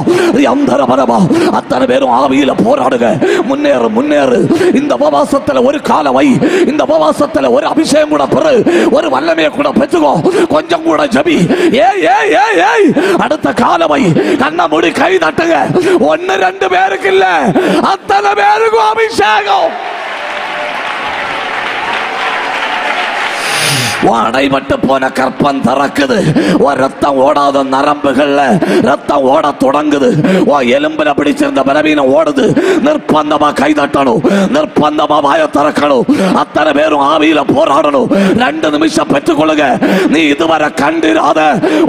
அந்தரபரமா அத்தனை பேரும் ஆவியில போராடுங்க. முன்னேறு. இந்த உபவாசத்துல ஒரு கால வை. இந்த உபவாசத்துல ஒரு அபிஷேகம் கூட பெறு. ஒரு வல்லமையை கூட பெற்றுக்கோ. கொஞ்சம் கூட ஜெபி. ஏய் அடுத்த கால வை. கண்ண மூடி கை தட்டுங்க. 1-2 பேருக்கு இல்ல, அத்தனை பேருக்கும் அபிஷேகம். அடைபட்டு போன கற்பம் திறக்குது. ரத்தம் ஓடாத நரம்புகள்ல ரத்தம் ஓட தொடங்குது. எலும்புல பிடிச்சிருந்த பலவீனம் ஓடுது. நிர்பந்தமா கை தட்டணும், நிர்பந்தமா வாய திறக்கணும். அத்தனை பேரும் ஆவியில போராடணும். 2 நிமிஷம் பெற்றுக்கொள்ளுங்க. நீ இதுவரை கண்டிராத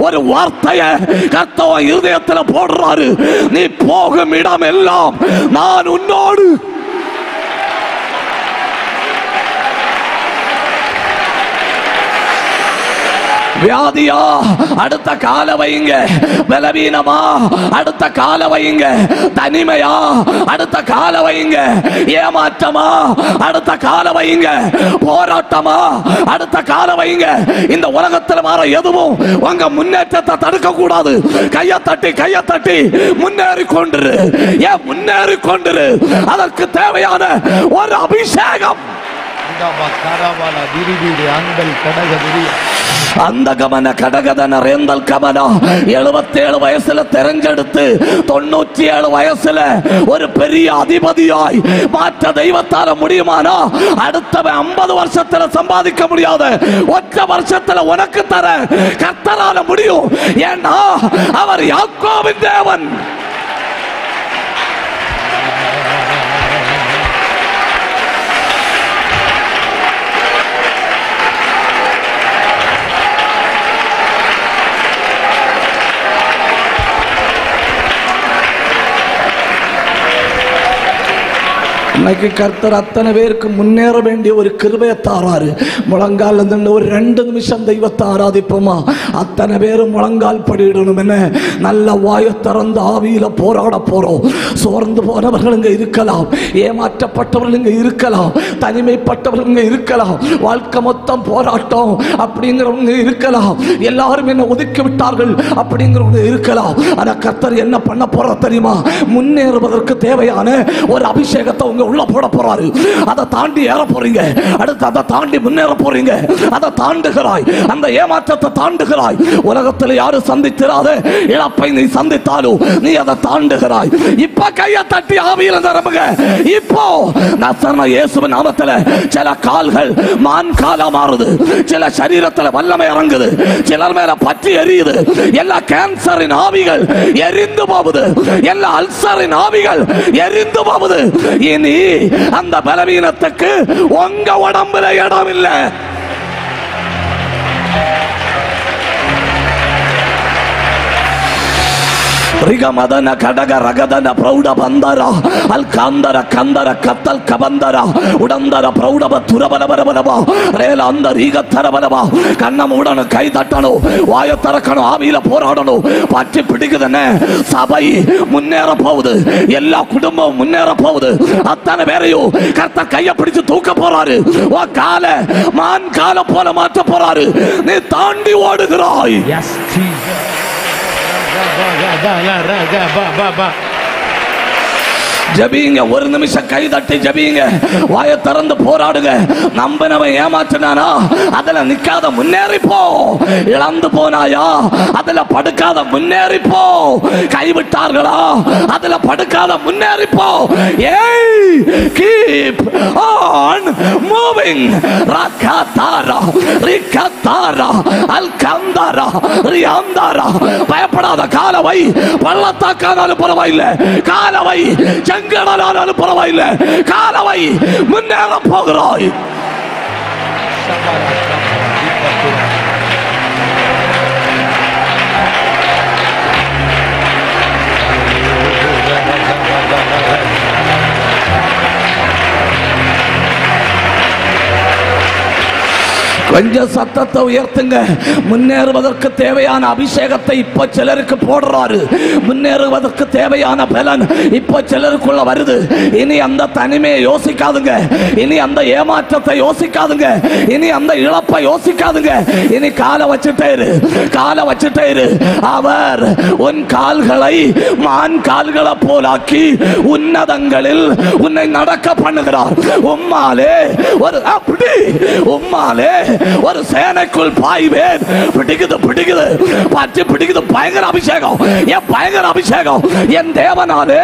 ஒரு வார்த்தையை கர்த்தர் இருதயத்துல போடுறாரு. நீ போகும் இடம் எல்லாம் நான் உன்னோடு. வியாதியா அடுத்த கால வைங்க, பலவீனமா அடுத்த கால வைங்க, தனிமையா அடுத்த கால வைங்க, ஏமாற்றமா அடுத்த கால வைங்க, போராட்டமா அடுத்த கால வைங்க. இந்த உலகத்தில் வர எதுவும் உங்க முன்னேற்றத்தை தடுக்க கூடாது. கையை தட்டி முன்னேறி கொண்டிரு, ஏன் முன்னேறி கொண்டிரு. அதற்கு தேவையான ஒரு அபிஷேகம். அந்த கமன கடகதன ரேந்தல் கமனா 77 வயசுல தெரிஞ்செடுத்து 97 வயசுல ஒரு பெரிய அதிபதியாய் மாற்ற தெய்வத்தால முடியுமானா அடுத்த 50 வருஷத்துல சம்பாதிக்க முடியாத ஒற்றை வருஷத்துல உனக்கு தர கர்த்தரால முடியும். ஏன்னா அவர் யாக்கோபின் தேவன். இன்னைக்கு கர்த்தர் அத்தனை பேருக்கு முன்னேற வேண்டிய ஒரு கிருபையை தாராரு. முழங்கால் ஒரு 2 நிமிஷம் தெய்வத்தை ஆராதிப்போமா? அத்தனை பேரும் முழங்கால் படிடணும். என்ன நல்ல வாயை திறந்து ஆவியில போராட போறோம். சோர்ந்து போனவர்கள் இங்க இருக்கலாம், ஏமாற்றப்பட்டவர்கள் இங்க இருக்கலாம், தனிமைப்பட்டவர்கள் இங்க இருக்கலாம், வாழ்க்கை மொத்தம் போராட்டம் அப்படிங்கிறவங்க இருக்கலாம், எல்லாரும் என்ன ஒதுக்கி விட்டார்கள் அப்படிங்கிறவங்க இருக்கலாம். ஆனா கர்த்தர் என்ன பண்ண போற தெரியுமா? முன்னேறுவதற்கு தேவையான ஒரு அபிஷேகத்தை உங்க உள்ள போட போறாரு. அதை தாண்டி ஏற போறீங்க, அடுத்து அதை தாண்டி முன்னேற போறீங்க. அதை தாண்டுகிறாய், அந்த ஏமாற்றத்தை தாண்டுகிறாய். உலகத்தில் யாரும் சந்தித்திராத இழப்பை நீ சந்தித்தாலும் நீ அதை தாண்டுகிறாய். இப்ப கையை தட்டி ஆவியில நிரம்புங்க. இப்போ நசரேயனாகிய இயேசுவின் நாமத்தில் சில கால்கள் மான் காலா மாறுது, சில சரீரத்தில் வல்லமை இறங்குது, சிலர் மேல பற்றி எரியுது. எல்லா கேன்சரின் ஆவிகள் எரிந்து போகுது, எல்லா அல்சரின் ஆவிகள் எரிந்து போகுது. இனி அந்த பலவீனத்துக்கு உங்க உடம்புல இடம் இல்லை. ரிகமதன கடக ரகதன பிரௌட பந்தர அல்காந்தர கந்தர கத்தல் கபந்தர உடந்தர பிரௌடப துரபலபலபலப ரேல அந்த ரீகத்தரபலப கண்ணம் உடனே கை தட்டணும், வாயை திறக்கணும், ஆவியில போராடணும். பற்றி பிடிக்குதுன்னு சபை முன்னேற போகுது, எல்லா குடும்பம் முன்னேற போகுது. அத்தனை பேரையும் கர்த்தர் கையை பிடிச்சு தூக்க போறாரு. கால மான் கால போல மாற்ற போறாரு. நீ தாண்டி ஓடுகிறாய். ஜபிங்க, ஒரு நிமிஷம் கை தட்டி ஜபிங்க, வாயை திறந்து போராடுங்க. நம்பினவன் ஏமாற்றினானா அதுல நிக்காத முன்னேறிப்போ. இழந்து போனாயா அதுல படுக்காத முன்னேறிப்போ. கைவிட்டார்களா அதுல படுக்காத முன்னேறிப்போ. ஏய், கீப் ஆன் மூவிங். ரகதாரா ரிகதாரா அல்கந்தாரா ரியாந்தாரா. பயப்படாத, காலவை பள்ளத்தாக்கானாலும் பரவாயில்லை, காலவை செங்கடலானாலும் பரவாயில்லை, காலவை முன்னேற போகிறாய். கொஞ்சம் சத்தத்தை உயர்த்துங்க. முன்னேறுவதற்கு தேவையான அபிஷேகத்தை இப்ப சிலருக்கு போடுறாரு. முன்னேறுவதற்கு தேவையான பலன் இப்ப சிலருக்குள்ள வருது. இனி அந்த தனிமையை யோசிக்காதுங்க, இனி அந்த ஏமாற்றத்தை யோசிக்காதுங்க, இனி அந்த இழப்பை யோசிக்காதுங்க. இனி காலை வச்சுட்டே இரு, காலை வச்சுட்டே இரு. அவர் உன் கால்களை மான் கால்களை போலாக்கி உன்னதங்களில் உன்னை நடக்க பண்ணுகிறார். உம்மாலே ஒரு அப்படி உம்மாலே ஒரு சேனைக்குள் பாய்வேன். பிடிக்குது பிடிக்குது பற்றி பிடிக்குது. பயங்கர அபிஷேகம், என் பயங்கர அபிஷேகம். என் தேவனாலே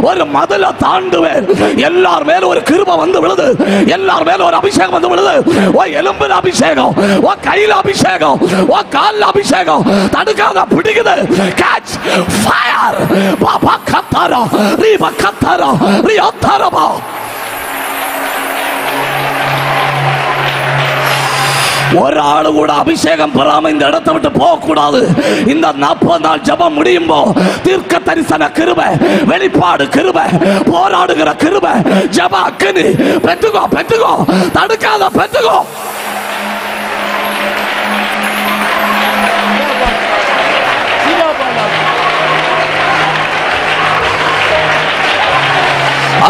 ஒரு மதுளை தாண்டுவேன். எல்லார் மேல ஒரு கிருபை வந்து விழுது, எல்லார் மேல ஒரு அபிஷேகம் வந்து விழுது. ஓ எலும்புல அபிஷேகம், ஓ கையில அபிஷேகம், ஓ கால்ல அபிஷேகம். தடுக்காத, பிடிக்குது. Catch fire. பாபா கத்தாரா ரீபா கத்தாரா ரியாத்தாரபா. ஒரு ஆளு கூட அபிஷேகம் பெறாம இந்த இடத்தை விட்டு போக கூடாது. இந்த 40 நாள் ஜெபம் முடியும் போது தீர்க்க தரிசன கிருபை, வெளிப்பாடு கிருபை, போராடுகிற கிருபை, ஜெப அக்கினி பெற்றுக்கோ பெற்றுக்கோ. தடுக்காத, பெற்றுக்கோ.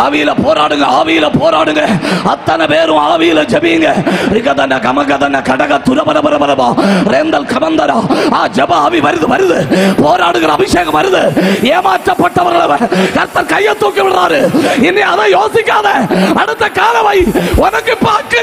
ஆவியில போராடுங்க, ஆவியில போராடுங்க. அத்தனை பேரும் ஆவியில ஜெபிங்க. ரிகதன கமகதன கடக துரபரபரபரபா ரெந்தல் கமந்தரா. ஜெப ஆவி வருது, வருது. போராடுகிற அபிஷேகம் வருது. ஏமாற்றப்பட்டவர்கள் கர்த்தர் கையை தூக்கி விடுறாரு. இனி அதை யோசிக்காத. அடுத்த காலவை உனக்கு பாக்கு